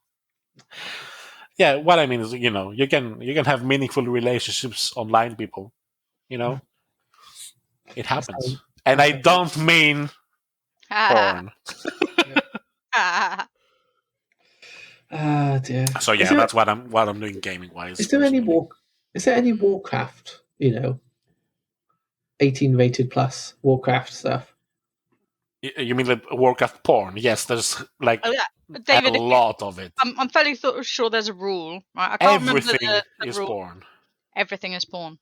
Yeah, what I mean is, you can have meaningful relationships online, people. It happens. And I don't mean porn. Dear. So that's what I'm doing gaming wise. Is there any Warcraft, 18 rated plus Warcraft stuff? You mean the Warcraft porn? Yes, there's David, a lot of it. I'm fairly sure there's a rule. Right? I can't Everything remember the is rule. porn. Everything is porn.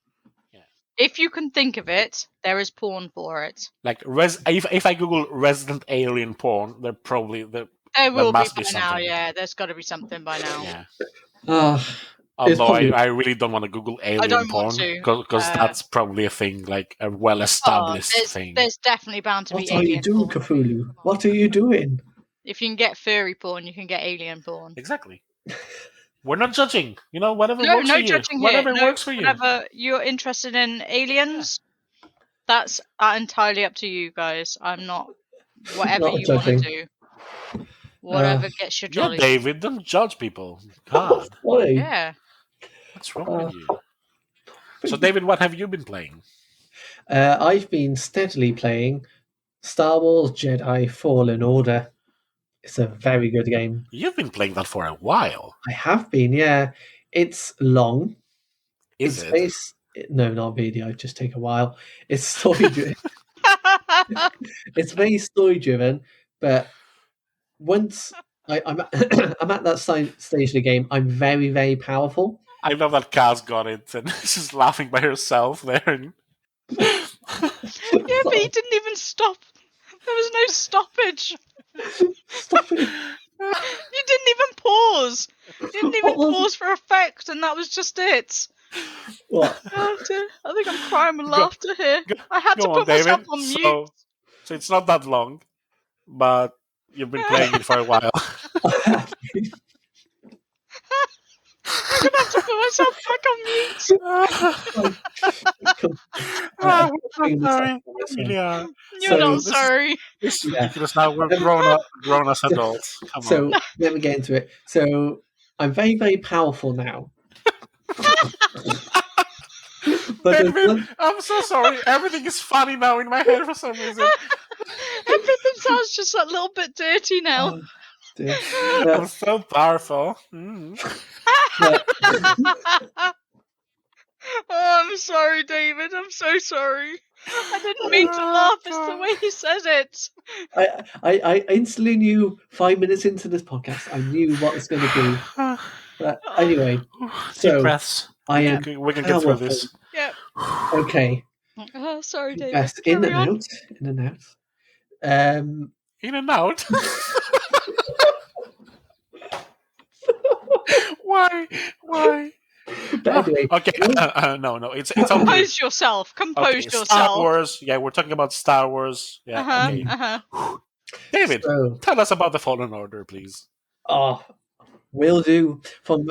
If you can think of it, there is porn for it. If I Google Resident Alien porn, there probably there will must be be by now. something. Yeah, there's got to be something by now. Yeah. Although probably- I really don't want to Google alien don't porn want to, because that's probably a thing, like a well-established thing. There's definitely bound to be What are you alien doing, porn. Cthulhu? What are you doing? If you can get furry porn, you can get alien porn. Exactly. We're not judging. Whatever No, works no for you. judging Whatever here. No, works for you. whenever you're interested in aliens, that's entirely up to you guys. I'm not. Whatever Not you want to judging. do. Whatever gets your Yeah, jolly. David, don't judge people. God, Why? Yeah. what's wrong with you? So, David, what have you been playing? I've been steadily playing Star Wars Jedi Fallen Order. It's a very good game. You've been playing that for a while. I have been, yeah. It's long. Is it? No, not really. I just take a while. It's story driven. It's very story driven, but once I'm I'm at that stage of the game, I'm very, very powerful. I love that Cazz got it and she's laughing by herself there. Yeah, but he didn't even stop. There was no stoppage. Stop it. You didn't even pause. You didn't even pause for effect, and that was just it. What? Oh dear. I think I'm crying with laughter here. I had to Go on, put myself David. on mute. So it's not that long, but you've been playing it for a while. I'm gonna have to put myself back on mute. We're so sorry. We really are. You're not sorry. Because now we're grown as adults. Come So on. let me get into it. So I'm very, very powerful now. But there's David, one- I'm so sorry. Everything is funny now in my head for some reason. Everything sounds just a little bit dirty now. Oh, dear. I'm so powerful. Mm. Oh, I'm sorry, David. I'm so sorry. I didn't mean to laugh. It's the way he says it. I instantly knew 5 minutes into this podcast, I knew what it's going to be. But anyway, Deep so breaths. I am We can get through this. Yep. okay. Oh, sorry, David. Best in Carry on. and out. In and out. Why? But anyway, Okay. No. It's all good. Compose yourself. Compose Okay, yourself. Star Wars. Yeah, we're talking about Star Wars. Yeah. Okay. David, so, tell us about the Fallen Order, please. will do from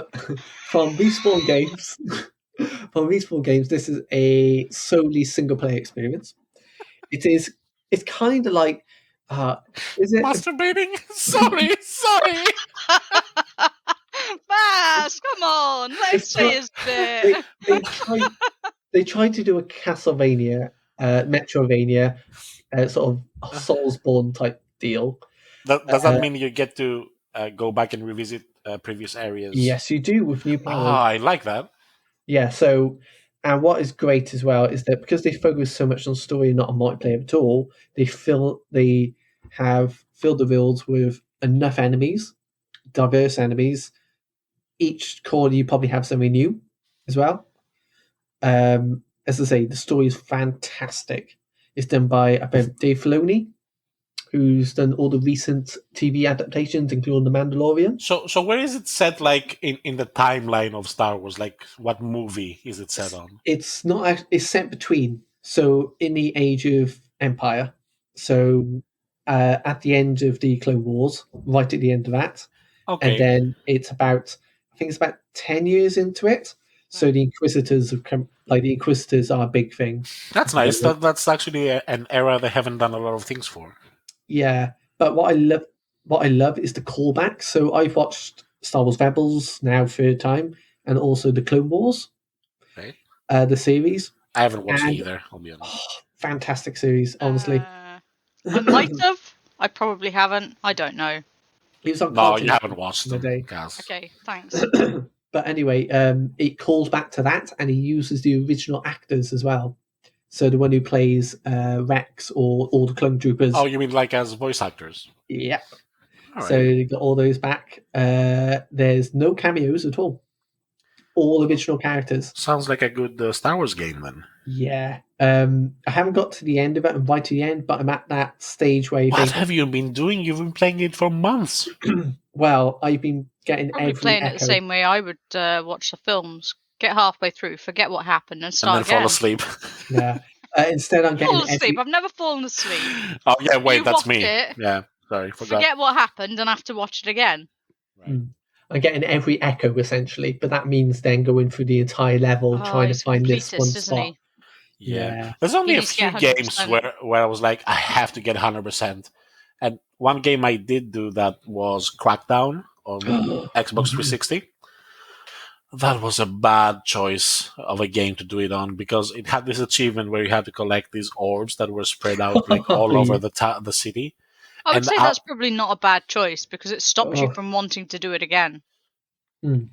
Respawn Games. From Respawn Games, this is a solely single player experience. It's kind of like is it Masturbating? Sorry. Vass, come on. Let's say his bit. they tried to do a Castlevania, Metrovania, sort of Soulsborne type deal. Does that mean you get to go back and revisit previous areas? Yes, you do with new powers. I like that. Yeah, so, and what is great as well is that because they focus so much on story and not on multiplayer at all, they have filled the worlds with enough enemies, diverse enemies. Each corner you probably have something new as well. As I say, the story is fantastic. It's done by Dave Filoni, who's done all the recent TV adaptations, including The Mandalorian. So where is it set, like in the timeline of Star Wars? Like what movie is it set on? It's not. It's set between. So in the Age of Empire. So at the end of the Clone Wars, right at the end of that, Okay. and then it's about. I think it's about 10 years into it. So the Inquisitors have come. Like the Inquisitors are a big thing. That's nice. That's actually an era they haven't done a lot of things for. Yeah, but what I love is the callbacks. So I've watched Star Wars Rebels now third time, and also the Clone Wars, Right. The series. I haven't watched And- either. I'll be honest. Fantastic series, honestly. I might have. I probably haven't. I don't know. It was on No, Cartoon you haven't watched the them, day. Gaz. Okay, thanks. But anyway, it calls back to that, and he uses the original actors as well. So the one who plays Rex or all the clone troopers. Oh, you mean like as voice actors? Yeah. All right. So you got all those back. There's no cameos at all. All original characters. Sounds like a good Star Wars game then. Yeah. I haven't got to the end of it. I'm right to the end, but I'm at that stage where you What think, have you been doing? You've been playing it for months. well, I've been getting Probably every playing it echo. the same way I would watch the films. Get halfway through, forget what happened, and and start then again. fall asleep. Yeah. Instead, I'm getting Fall asleep. I've never fallen asleep. Oh yeah, wait, You that's watch me. it, Yeah, sorry, forgot. forget what happened, and have to watch it again. Right. I'm getting every echo essentially, but that means then going through the entire level trying to He's a find this completist, one isn't spot. he? Yeah. There's only He a needs to few get games 100%. where I was like, I have to get 100%. And one game I did do that was Crackdown on Xbox 360. That was a bad choice of a game to do it on because it had this achievement where you had to collect these orbs that were spread out like all over the city. I would And say that's probably not a bad choice because it stops you Oh. from wanting to do it again. Mm.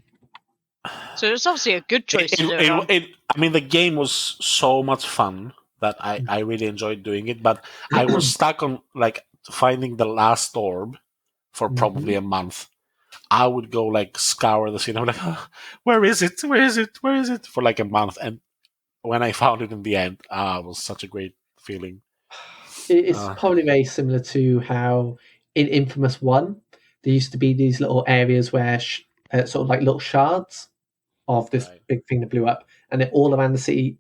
So it's obviously a good choice to do it on. I mean, the game was so much fun that I really enjoyed doing it, but I was stuck on like finding the last orb for probably a month. I would go like scour the city. I'm like, oh, where is it? Where is it? Where is it? For like a month, and when I found it in the end, it was such a great feeling. It's probably very similar to how in Infamous 1, there used to be these little areas where sort of like little shards of this big thing that blew up, and they're all around the city.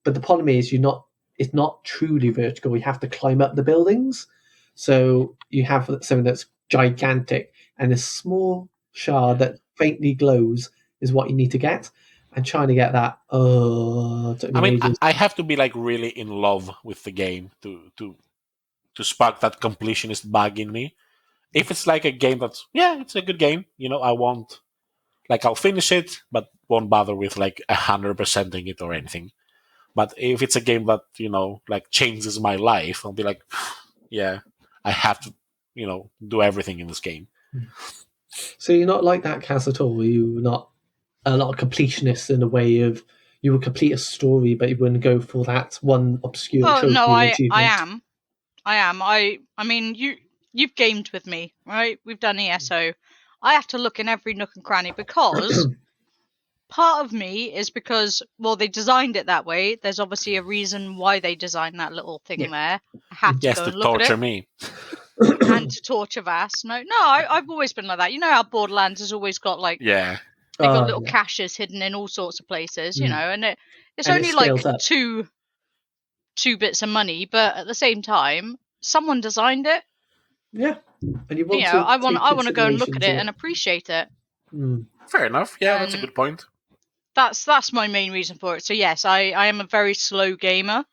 But the problem is, it's not truly vertical. You have to climb up the buildings. So you have something that's gigantic, and a small shard that faintly glows is what you need to get. And trying to get that, I mean, I have to be like really in love with the game to spark that completionist bug in me. If it's like a game it's a good game, I won't, like, I'll finish it, but won't bother with like 100%ing it or anything. But if it's a game that, like changes my life, I'll be like, yeah, I have to, do everything in this game. So you're not like that, Cazz, at all? You're not a lot of completionists in a way of you would complete a story, but you wouldn't go for that one obscure trophy. No, I achievement. am. I mean, you've gamed with me, right? We've done ESO. I have to look in every nook and cranny because part of me is because, well, they designed it that way. There's obviously a reason why they designed that little thing there. I have to go and look at it. Torture me. And to torture Vass. No, I've always been like that. You know how Borderlands has always got like Yeah. They got little caches hidden in all sorts of places, and it's only like two bits of money, but at the same time, someone designed it. Yeah, and you want I want to go and look at it and appreciate it. Fair enough. Yeah, that's a good point. That's my main reason for it. So yes, I am a very slow gamer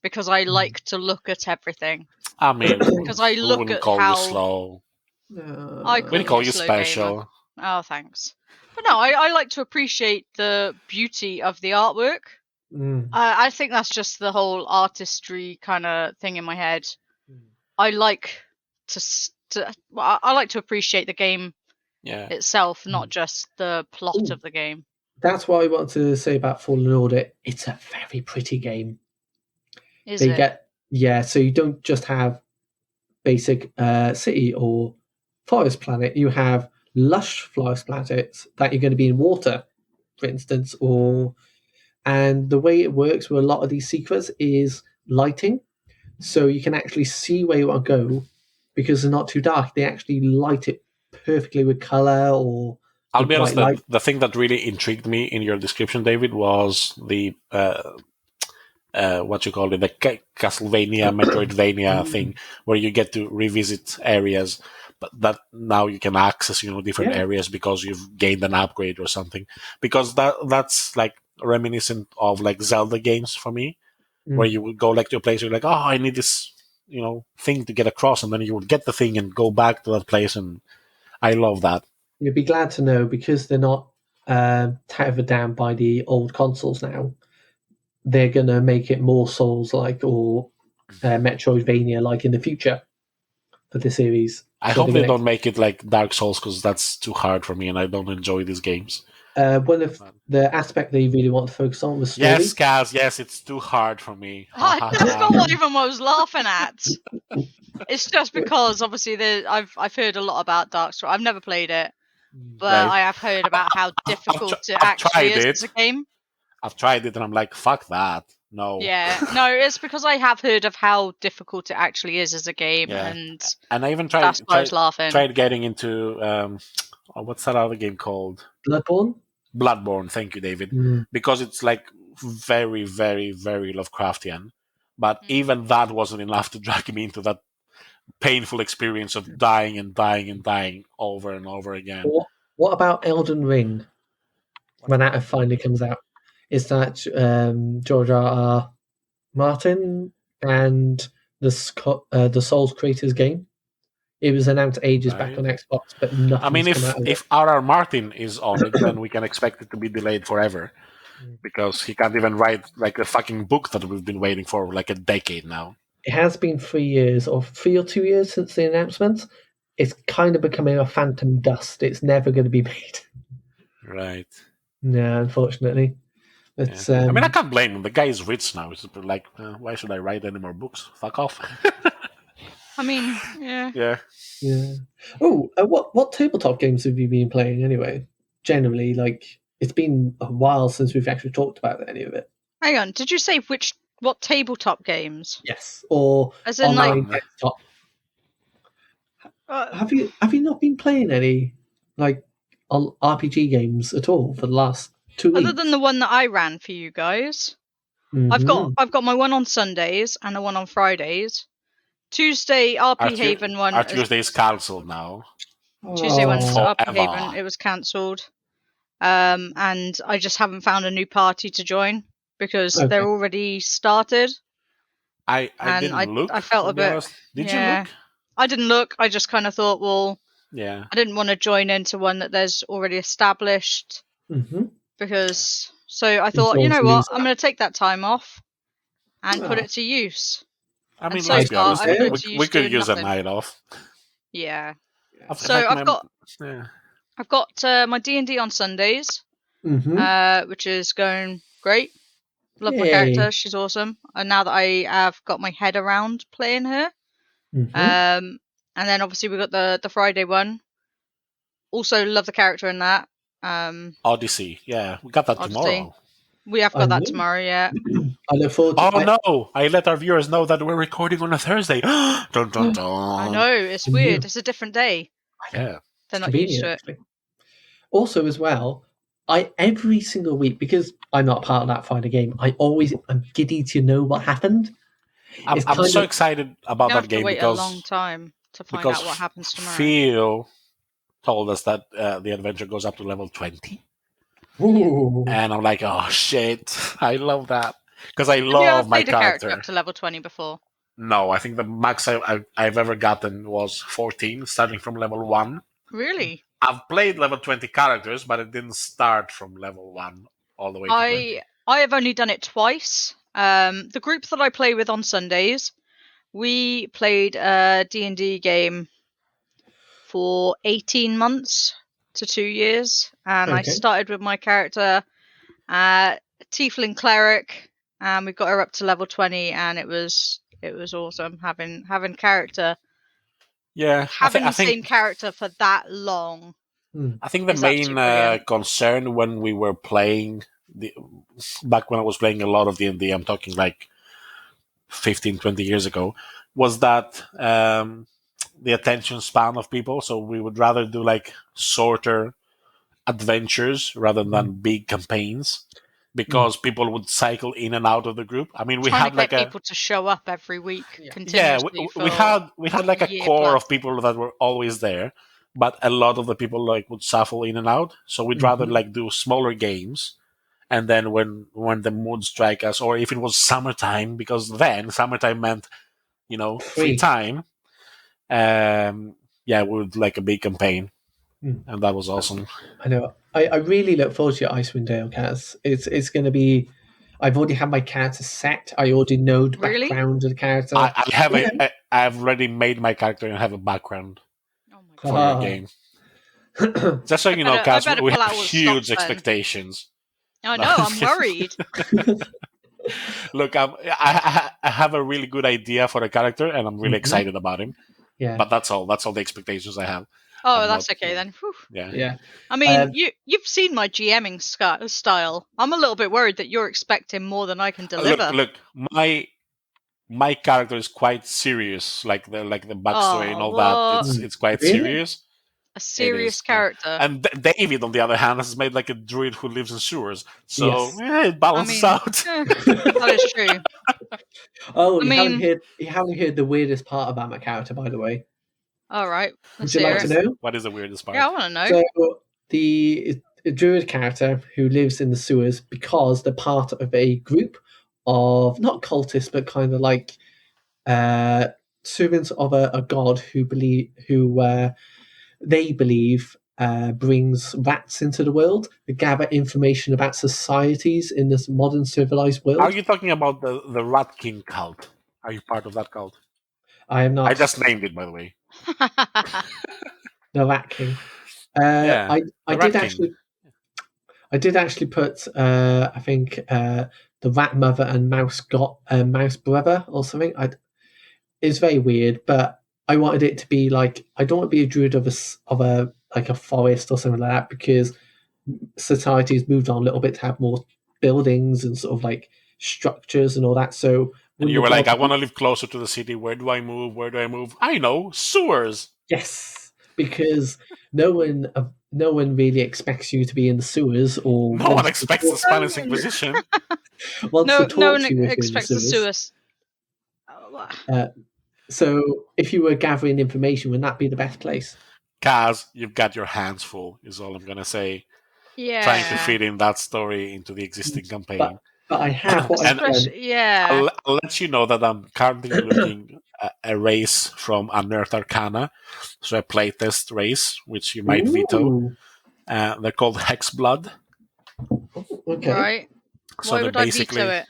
because I like to look at everything. I mean, because I look at how you slow. I wouldn't call you special. Gamer. Oh, thanks. But no, I like to appreciate the beauty of the artwork. I think that's just the whole artistry kind of thing in my head. I like I like to appreciate the game itself, not just the plot of the game. That's what I wanted to say about Fallen Order. It's a very pretty game. Is it? So you don't just have basic city or forest planet. You have lush forest planets that you're going to be in water, for instance, and the way it works with a lot of these secrets is lighting, so you can actually see where you want to go because they're not too dark. They actually light it perfectly with color or. I'll be honest. The thing that really intrigued me in your description, David, was the what you call it, the Castlevania, Metroidvania thing, where you get to revisit areas, but that now you can access, different areas because you've gained an upgrade or something. Because that's like reminiscent of like Zelda games for me, where you would go like to a place, you're like, oh, I need this, thing to get across, and then you would get the thing and go back to that place, and I love that. You'd be glad to know because they're not tethered down by the old consoles now. They're going to make it more Souls-like or Metroidvania-like in the future for the series. I hope they don't make it like Dark Souls because that's too hard for me and I don't enjoy these games. One of the aspect they really want to focus on was story. Yes, Cazz, yes, it's too hard for me. That's not even what I was laughing at. It's just because, obviously, I've heard a lot about Dark Souls. I've never played it, but I have heard about how difficult it actually is as a game. I've tried it and I'm like, fuck that. No. Yeah, no, it's because I have heard of how difficult it actually is as a game, and I even tried that's why I was laughing. Tried getting into what's that other game called? Bloodborne. Bloodborne. Thank you, David. Mm. Because it's like very, very, very Lovecraftian. But even that wasn't enough to drag me into that painful experience of dying and dying and dying over and over again. What about Elden Ring? When that finally comes out, is that George R.R. Martin and the Souls Creators game? It was announced ages back on Xbox, but nothing. I mean, if R.R. Martin is on it, then we can expect it to be delayed forever, because he can't even write like a fucking book that we've been waiting for like a decade now. It has been 3 years, or 3 or 2 years since the announcement. It's kind of becoming a phantom dust. It's never going to be made. Right. No, unfortunately. It's, I mean, I can't blame him. The guy is rich now. It's like, why should I write any more books? Fuck off. I mean, yeah. Yeah. Oh, what tabletop games have you been playing anyway? Generally, like, it's been a while since we've actually talked about any of it. Hang on, did you say what tabletop games? Yes, or as in online like desktop. Have you not been playing any like RPG games at all for the last 2 weeks? Other than the one that I ran for you guys, I've got my one on Sundays and the one on Fridays. Tuesday RP Haven one. Our Tuesday is cancelled now. Tuesday one's RP Haven. It was cancelled, and I just haven't found a new party to join because they're already started. I didn't look. I felt a bit. Did you look? I didn't look. I just kind of thought, well, yeah, I didn't want to join into one that there's already established because. So I thought, you know what, I'm going to take that time off and put it to use. I mean, so let's be honest, we could use nothing. a night off. Yeah. So I've got my D&D on Sundays, which is going great. Love my character; she's awesome. And now that I have got my head around playing her, and then obviously we got the Friday one. Also love the character in that. Odyssey, yeah, we got that tomorrow. We have got that tomorrow, yeah. I look forward to no! I let our viewers know that we're recording on a Thursday. Dun, dun, dun. I know, it's weird. It's a different day. Yeah. They're not used to it. Actually. Also, as well, every single week, because I'm not part of that Friday game, I'm giddy to know what happened. I'm so excited about that game wait because a long time to find out what happens tomorrow. Phil told us that the adventure goes up to level 20. Ooh. And I'm like, oh shit, I love that. Because I love my character. Up to level 20 before? No, I think the max I've ever gotten was 14, starting from level 1. Really? I've played level 20 characters, but it didn't start from level 1 all the way to 20. I have only done it twice. The group that I play with on Sundays, we played a D&D game for 18 months to 2 years. And I started with my character, Tiefling Cleric, and we got her up to level 20, and it was awesome having character. Yeah, having the same character for that long. I think the main concern when we were playing back when I was playing a lot of D&D, I'm talking like 15, 20 years ago, was that the attention span of people. So we would rather do like shorter adventures rather than big campaigns, because people would cycle in and out of the group. I mean, we had like people to show up every week continuously. Yeah, we had like a core of people that were always there, but a lot of the people like would shuffle in and out. So we'd rather like do smaller games, and then when the mood strike us, or if it was summertime, because then summertime meant free time. We would like a big campaign. And that was awesome. I know. I really look forward to your Icewind Dale, Cazz. It's going to be. I've already had my character set. I already know the background of the character. I've already made my character and have a background for your game. Just so you know, Cazz, we have huge expectations. I know. I'm worried. Look, I have a really good idea for the character, and I'm really excited about him. Yeah. But that's all. That's all the expectations I have. Oh, that's okay then. Whew. Yeah. I mean, you've seen my GMing style. I'm a little bit worried that you're expecting more than I can deliver. Look, my character is quite serious, like the backstory and all that. It's quite serious. A serious is, character. And David, on the other hand, has made like a druid who lives in sewers. So Yes. it balances out. That is true. Oh, you haven't heard the weirdest part about my character, by the way. All right. Would you like to know? What is the weirdest part? Yeah, I want to know. So the druid character who lives in the sewers because they're part of a group of not cultists but kind of like servants of a god who they believe brings rats into the world to gather information about societies in this modern civilized world. Are you talking about the Rat King cult? Are you part of that cult? I am not. I just named it, by the way. The Rat King. Yeah, I did actually put I think the Rat Mother and Mouse Brother or something. It's very weird, but I wanted it to be like I don't want to be a druid of a like a forest or something like that because society has moved on a little bit to have more buildings and sort of like structures and all that. So and you were like, I want to live closer to the city. Where do I move? Where do I move? I know, sewers. Yes, because no one really expects you to be in the sewers, or no one expects the Spanish Inquisition. No one expects the sewers. So, if you were gathering information, wouldn't that be the best place? Cazz, you've got your hands full, is all I'm gonna say. Yeah, trying to fit in that story into the existing campaign. But I have what I've done. Yeah, I'll let you know that I'm currently looking at a race from Unearthed Arcana, so a playtest race, which you might veto. They're called Hexblood. Okay. Right. So why would I veto it?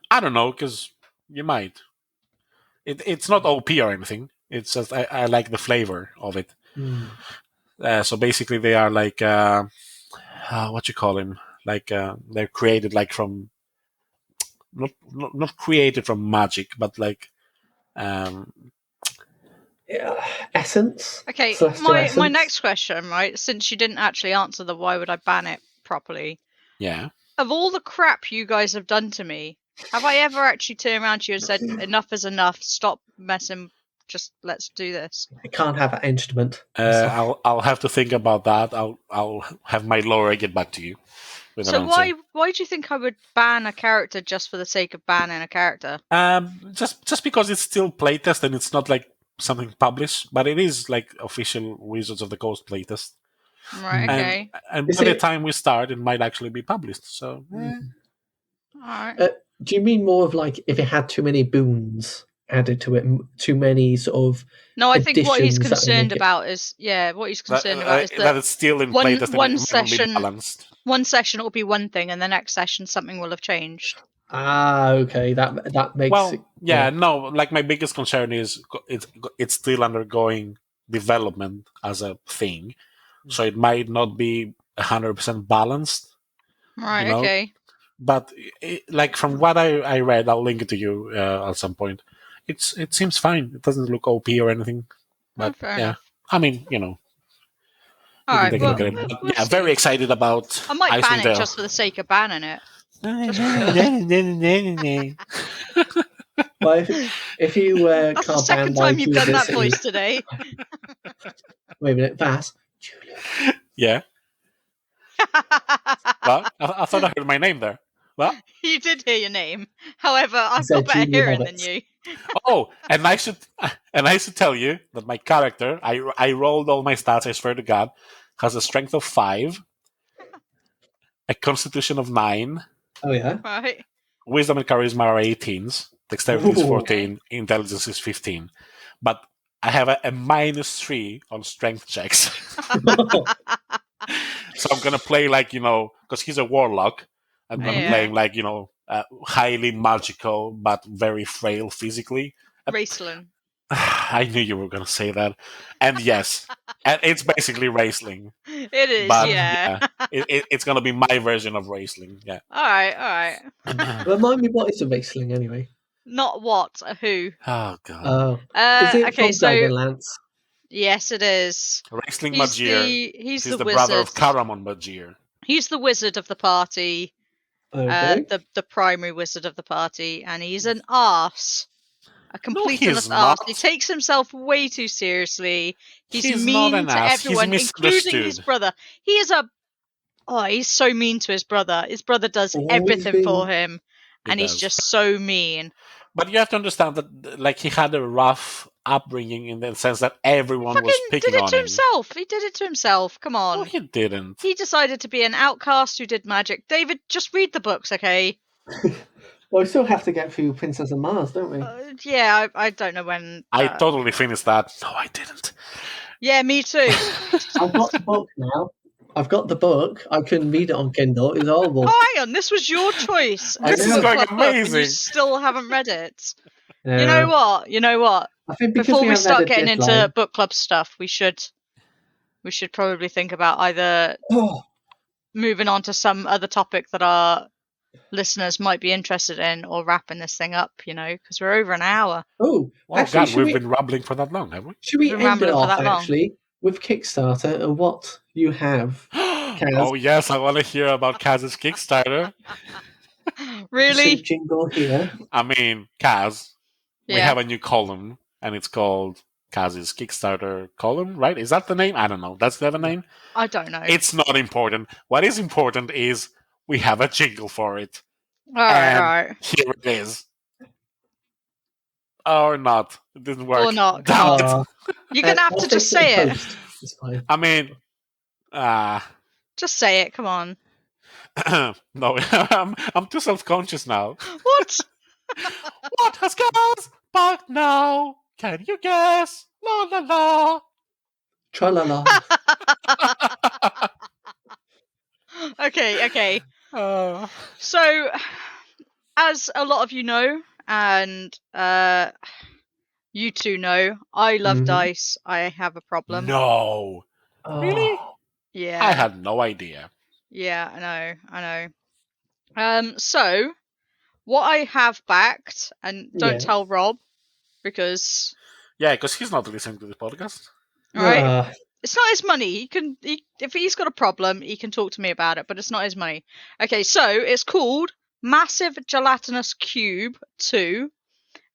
I don't know, because you might. It's not OP or anything. It's just I like the flavor of it. So basically, they are like what you call him? Like they're created like from not created from magic, but like essence. Okay, my next question, right? Since you didn't actually answer the why would I ban it properly? Yeah. Of all the crap you guys have done to me, have I ever actually turned around to you and said enough is enough? Stop messing. Just let's do this. I can't have an instrument. I'll have to think about that. I'll have my lawyer get back to you. So why do you think I would ban a character just for the sake of banning a character? Just because it's still playtest and it's not like something published, but it is like official Wizards of the Coast playtest. Right. Okay. And by the time we start, it might actually be published. So. All right. Do you mean more of like if it had too many boons added to it, too many sort of? No, I think what he's concerned about is what he's concerned about is that it's still in playtest one and session be balanced. One session it will be one thing, and the next session something will have changed. Okay, that makes it. No. Like my biggest concern is it's still undergoing development as a thing, so it might not be 100% balanced. Right. Okay. But like from what I read, I'll link it to you at some point. It seems fine. It doesn't look OP or anything. But enough. I mean, All right. We'll very excited about. I might ban it just for the sake of banning it. Well, if you that's can't the second time you've done that voice today. Wait a minute, Vass. Yeah. Well, I thought I heard my name there. Well, you did hear your name. However, I've got better hearing than you. Oh, and I should tell you that my character, I rolled all my stats. I swear to God, has a strength of 5, a constitution of 9. Oh yeah. Right. Wisdom and charisma are 18s. Dexterity is 14. Intelligence is 15. But I have a -3 on strength checks. So I'm gonna play like because he's a warlock. I'm gonna play him like highly magical but very frail physically. Raceling. I knew you were gonna say that, and yes, and it's basically Raceling. It is, but, yeah. It's gonna be my version of Raceling. Yeah. All right. Remind me, what is a Raceling anyway? Not what, who. Oh god. Oh. Is it from Dragonlance? Yes, it is. Raceling Magir. He's the wizard. Brother of Caramon Magir. He's the wizard of the party. Okay. The primary wizard of the party, and he's an arse. a complete he and is utter arse. not. He takes himself way too seriously. He's He's mean not an to ass. everyone, He's including his misunderstood. brother. He is he's so mean to his brother. His brother does Always everything been. for him, He and he's does. just so mean. But you have to understand that, like, he had a rough upbringing in the sense that everyone was Fucking picking did it on to him. himself. He did it to himself. Come on. No, he didn't. He decided to be an outcast who did magic. David, just read the books, okay? Well, we still have to get through Princess of Mars, don't we? Yeah, I don't know when. I totally finished that. No, I didn't. Yeah, me too. I've got the book now. I've got the book. I couldn't read it on Kindle. It was horrible. Oh, hang on. This was your choice. I This know. is going Book, and you amazing. still haven't read it. Yeah. You know what? You know what? I think because Before we haven't start had a getting deadline- into book club stuff, we should probably think about either Oh, moving on to some other topic that our listeners might be interested in, or wrapping this thing up. You know, because we're over an hour. Oh actually, God, should we've we, been rambling for that long, have we? should we We've been end it rambling for off, that long. actually, with Kickstarter and what you have? Oh yes, I want to hear about Cazz's Kickstarter. Really? So jingle here. I mean, Cazz, we Yeah. have a new column, and it's called Cazz's Kickstarter column, right? Is that the name? I don't know. That's the other name? I don't know. It's not important. What is important is we have a jingle for it. All right, and all right. Here it is. Or not. It didn't work. Or not. Damn Come it. You're gonna have I'll to fix just it in say it. post. It's fine. I mean, Just say it. Come on. no, I'm too self-conscious now. What? What has Cazz back now? Can you guess? La la la. Tra-la-la. Okay. So, as a lot of you know, and you two know, I love Mhm. dice. I have a problem. No. Really? Yeah. I had no idea. Yeah, I know. So what I have backed, and don't Yes. tell Rob, because Yeah, because he's not listening to the podcast. alright, it's not his money. If he's got a problem, he can talk to me about it, but it's not his money. Okay, so it's called Massive Gelatinous Cube 2,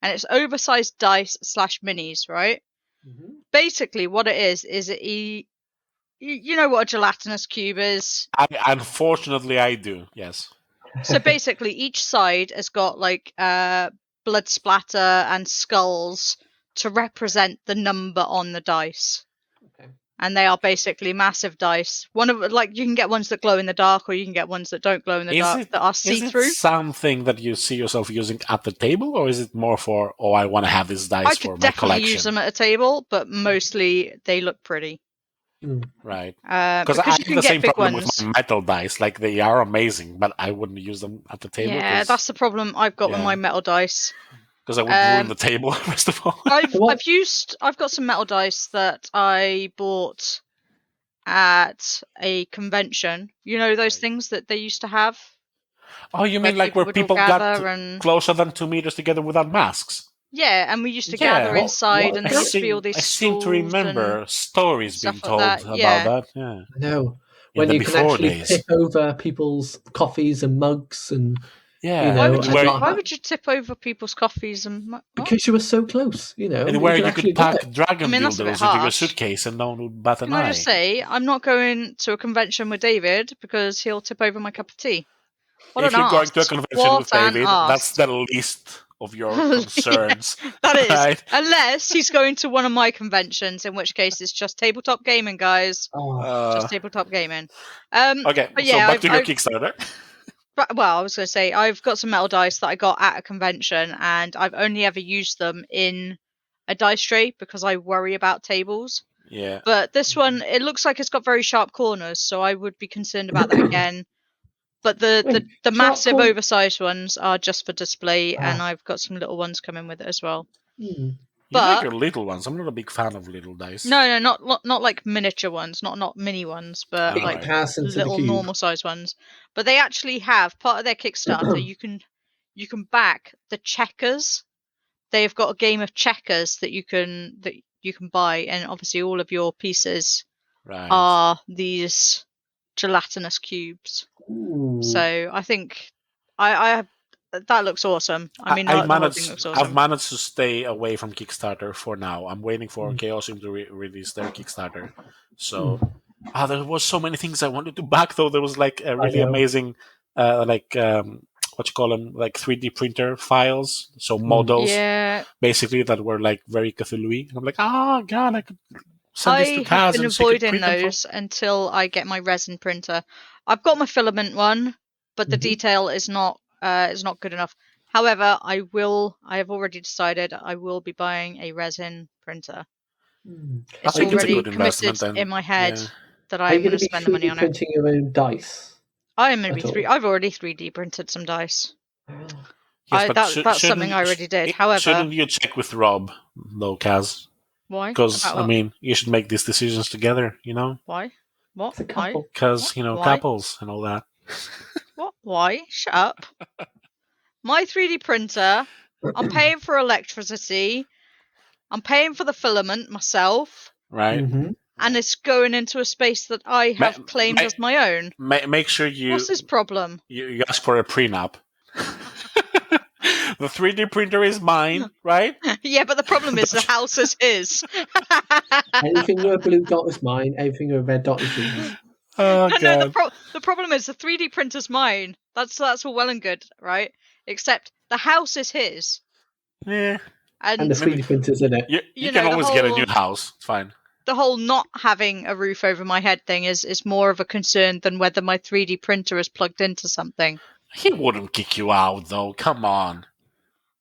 and it's oversized dice / minis, right? Mhm. Basically, what it is you know what a gelatinous cube is. Unfortunately, I do. Yes. So basically, each side has got like blood splatter and skulls to represent the number on the dice. Okay. And they are basically massive dice. One of you can get ones that glow in the dark, or you can get ones that don't glow in the dark that are see-through. Is it something that you see yourself using at the table, or is it more for, I want to have this dice I for could my definitely collection? use them at a table, but mostly they look pretty. Right. Because I have you can the get same big problem ones. with my metal dice. Like, they are amazing, but I wouldn't use them at the table. Yeah, that's the problem I've got with Yeah. my metal dice. Because I would ruin the table, first of all. I've got some metal dice that I bought at a convention. You know those things that they used to have? Oh, you mean like where would all people got gather and... closer than 2 meters together without masks? Yeah, and we used to gather inside, and there used to be all these I seem to remember stories being told like about that. Yeah. No. In When the you can before actually days. tip over people's coffees and mugs and Yeah. Why would you tip over people's coffees and because you were so close, And where you could pack dragon that's a bit dildos into your harsh. suitcase and no one would bat an Can eye. I just say, I'm not going to a convention with David because he'll tip over my cup of tea. What if an you're going arse. to a convention What with David, an arse. that's the least of your concerns. That is. Right? Unless he's going to one of my conventions, in which case it's just tabletop gaming, guys. Just tabletop gaming. Okay, but so yeah, back to your Kickstarter. Well, I was going to say, I've got some metal dice that I got at a convention, and I've only ever used them in a dice tray because I worry about tables. Yeah. But this one, it looks like it's got very sharp corners, so I would be concerned about that again. But the massive oversized ones are just for display, and I've got some little ones coming with it as well. You like your little ones. I'm not a big fan of little dice. No, not like miniature ones, not mini ones, but like little normal size ones. But they actually have part of their Kickstarter. you can back the checkers. They've got a game of checkers that you can buy, and obviously all of your pieces are these gelatinous cubes. Ooh. So I think I that looks awesome. I mean, the whole thing looks awesome. I've managed to stay away from Kickstarter for now. I'm waiting for Chaosium to release their Kickstarter. So, there was so many things I wanted to back, though. There was like a really amazing, what you call them, like 3D printer files. So models, basically, that were like very Cthulhu-y. And I'm like, God, I could send this to Cazz. I have been avoiding those until I get my resin printer. I've got my filament one, but the detail is not good enough. However, I have already decided I will be buying a resin printer. It's already committed in my head that I'm going to spend the money on it. Are you going to be 3D printing your own dice? I am going to be I've already 3D printed some dice. That's something I already did. However, shouldn't you check with Rob, though, Cazz? Why? Because I mean, you should make these decisions together. You know? Why? What? Because couples and all that. What? Why? Shut up. My 3D printer. I'm paying for electricity. I'm paying for the filament myself. Right. And it's going into a space that I have claimed as my own. Make sure you... What's his problem? You ask for a prenup. The 3D printer is mine, right? Yeah, but the problem is the house is his. Anything with a blue dot is mine. Anything with a red dot is his. Oh, God. No, the problem is the 3D printer's mine. That's all well and good, right? Except the house is his. Yeah. And the 3D printer's in it. You can always get a new house. It's fine. The whole not having a roof over my head thing is more of a concern than whether my 3D printer is plugged into something. He wouldn't kick you out, though. Come on.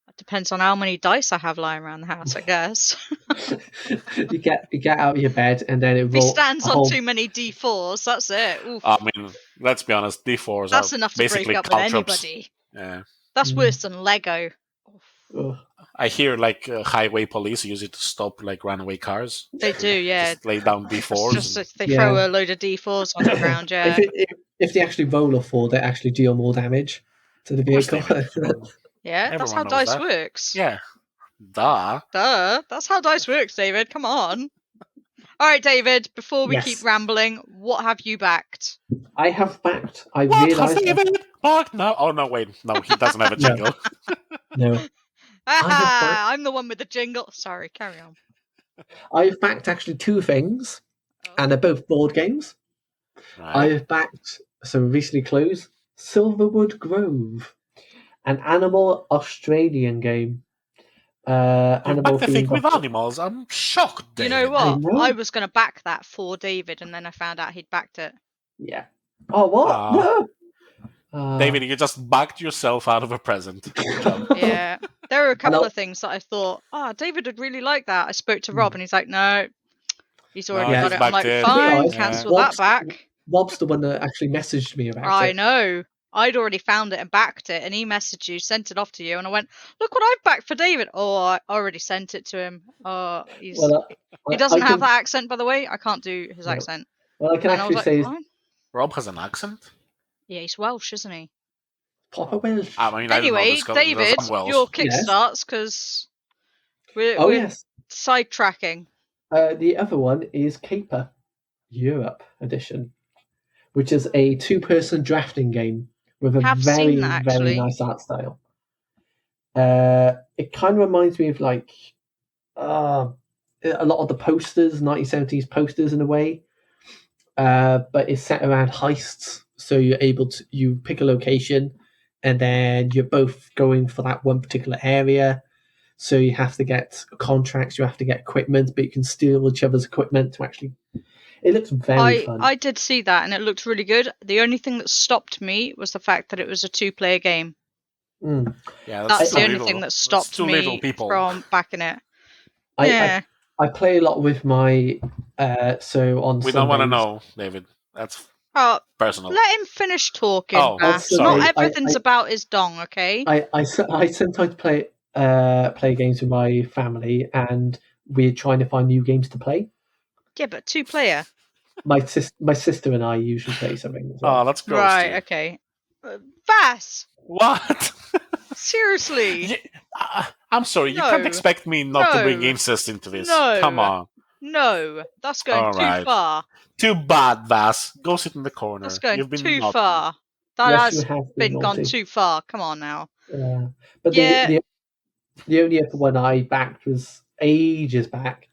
It depends on how many dice I have lying around the house, I guess. you get out of your bed and then it rolls. He stands on too many D4s. That's it. Oof. I mean, let's be honest. D4s that's are enough to basically break up with caltrops. Anybody. Yeah. That's worse than Lego. I hear highway police use it to stop runaway cars. They do, yeah. Just lay down D4s. They throw a load of D4s on the ground, yeah. If they actually roll a 4, they actually deal more damage to the vehicle. Yeah, that's how dice works. Yeah. Duh. That's how dice works, David. Come on. All right, David, before we keep rambling, what have you backed? I have backed. What has David backed? No. Oh, no, wait. No, he doesn't have a jingle. No. I'm the one with the jingle. Sorry, carry on. I've backed actually 2 things, and they're both board games. Right. I've backed some recently closed Silverwood Grove, an animal Australian game. You backed the thing with animals. I'm shocked, David. You know what? I was going to back that for David, and then I found out he'd backed it. Yeah. Oh, what? No. David, you just backed yourself out of a present. Yeah. There were a couple of things that I thought, David would really like that. I spoke to Rob and he's like, no, he's already got it. I'm like, fine, cancel that back. Rob's the one that actually messaged me about it. I know. I'd already found it and backed it, and he messaged you, sent it off to you, and I went, look what I've backed for David. Oh, I already sent it to him. Oh, he doesn't have that accent, by the way. I can't do his accent. Well, I can actually say... Rob has an accent? Yeah, he's Welsh, isn't he? Proper Welsh. Anyway, David, your kickstarts, because we're sidetracking. The other one is Caper Europe Edition, which is a 2-person drafting game with a very nice art style. It kind of reminds me of a lot of the posters, 1970s posters in a way, but it's set around heists. So you pick a location, and then you're both going for that one particular area. So you have to get contracts, you have to get equipment, but you can steal each other's equipment to actually... It looks very fun. I did see that, and it looked really good. The only thing that stopped me was the fact that it was a 2-player game. Mm. Yeah, that's the only thing that stopped me from backing it. I play a lot with my... We don't want to know, David. That's... personal. Let him finish talking. Not everything's about his dong, okay? I sometimes play games with my family, and we're trying to find new games to play. Yeah, but 2-player. My sister and I usually play something as well. Oh, that's gross. Right, okay. Vass! What? Seriously? I'm sorry, you can't expect me not to bring incest into this. No. Come on. No, that's going too far. Too bad, Vass. Go sit in the corner. That's going too far. That has been gone too far. Come on now. But the only other one I backed was ages back.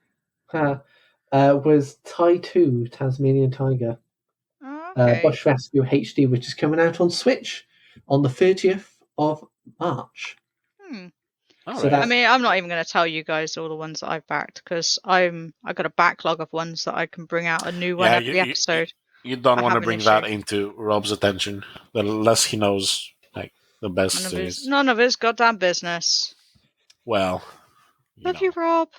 Was Tie 2, Tasmanian Tiger. Okay. Bush Rescue HD, which is coming out on Switch on the 30th of March. So I mean, I'm not even going to tell you guys all the ones that I've backed because I've got a backlog of ones that I can bring out a new one every episode. You don't want to bring that into Rob's attention. The less he knows, like the best is. None of his goddamn business. Well, love you, Rob.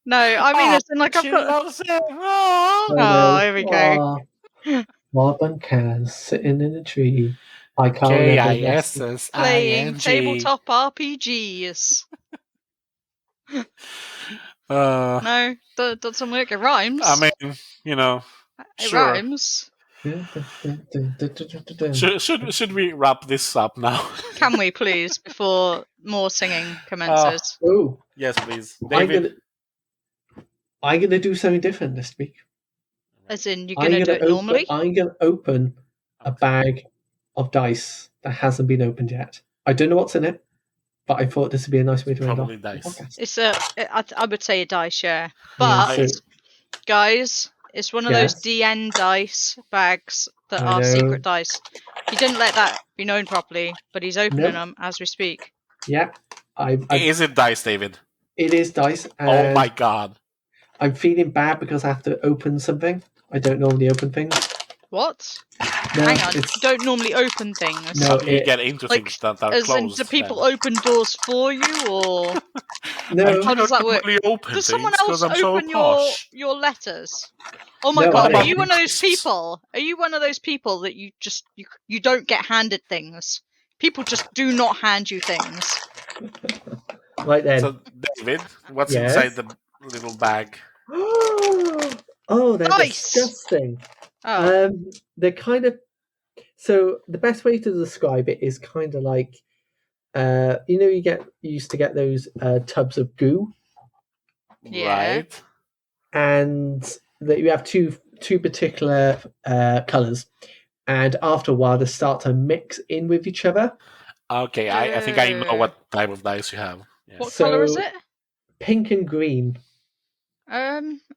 No, I mean, it's like I've got. Oh, here we go. Rob and Cazz sitting in a tree. I can't K-I-S-S-I-N-G. Playing tabletop RPGs. No, that doesn't work. It rhymes. I mean, it rhymes. Should we wrap this up now? Can we please, before more singing commences? Yes, please, David. I'm gonna do something different this week. As in, you're gonna do it normally? I'm gonna open a bag of dice that hasn't been opened yet. I don't know what's in it, but I thought this would be a nice way to end off. Dice. It's I would say a dice, yeah. But guys, it's one of those DN dice bags that are secret dice. He didn't let that be known properly, but he's opening them as we speak. Yeah, is it dice, David? It is dice. Oh my god! I'm feeling bad because I have to open something. I don't normally open things. What? No, hang on, you don't normally open things. No, you get into things that are closed. Do people open doors for you, or no? How does that work? Does someone else open your letters? Oh my god, are you one of those people? Are you one of those people that you don't get handed things? People just do not hand you things. Right then. So, David, what's inside the little bag? Oh, they're disgusting. Oh. They're kind of. So the best way to describe it is kind of like, you used to get those tubs of goo. Yeah. Right. And that you have two particular colours, and after a while they start to mix in with each other. Okay, I think I know what type of dice you have. Yeah. What colour is it? Pink and green.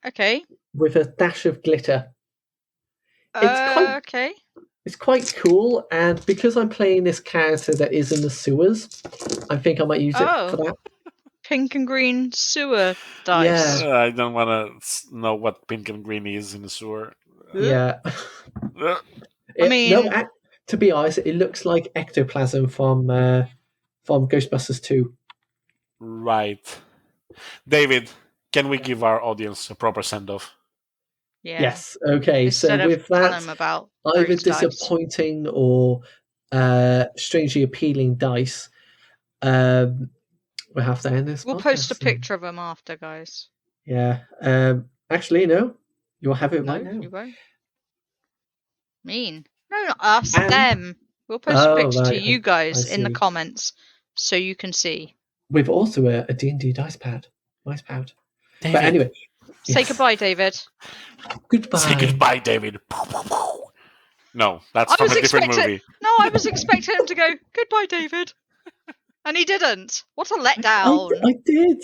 Okay. With a dash of glitter. It's quite cool, and because I'm playing this character that is in the sewers, I think I might use it for that. Pink and green sewer dice. Yeah. I don't want to know what pink and green is in the sewer. Yeah. To be honest, it looks like ectoplasm from Ghostbusters 2. Right. David, can we give our audience a proper send-off? Yeah. Yes. Okay. Instead so with that, about either disappointing or strangely appealing dice, we'll have to end this. We'll post a picture of them after, guys. Yeah. Actually, no. You'll have it right now. You won't. Mean. No, not us. Them. We'll post a picture to you guys in the comments so you can see. We've also a D&D dice pad. Nice pad. David. But anyway. Say goodbye, David. Goodbye. Say goodbye, David. No, that's from a different movie. No, I was expecting him to go, goodbye, David. And he didn't. What a letdown. I did.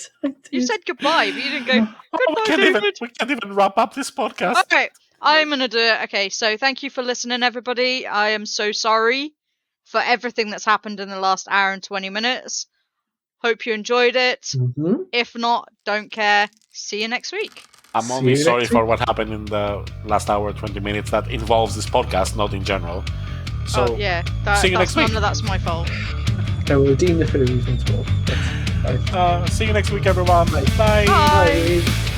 You said goodbye, but you didn't go, goodbye, David. We can't even wrap up this podcast. Okay, I'm going to do it. Okay, so thank you for listening, everybody. I am so sorry for everything that's happened in the last hour and 20 minutes. Hope you enjoyed it. Mm-hmm. If not, don't care. See you next week. I'm only sorry for what happened in the last hour, 20 minutes that involves this podcast, not in general. So, see you next week. That's my fault. I will redeem the for the reasons for. See you next week, everyone. Bye. Bye. Bye.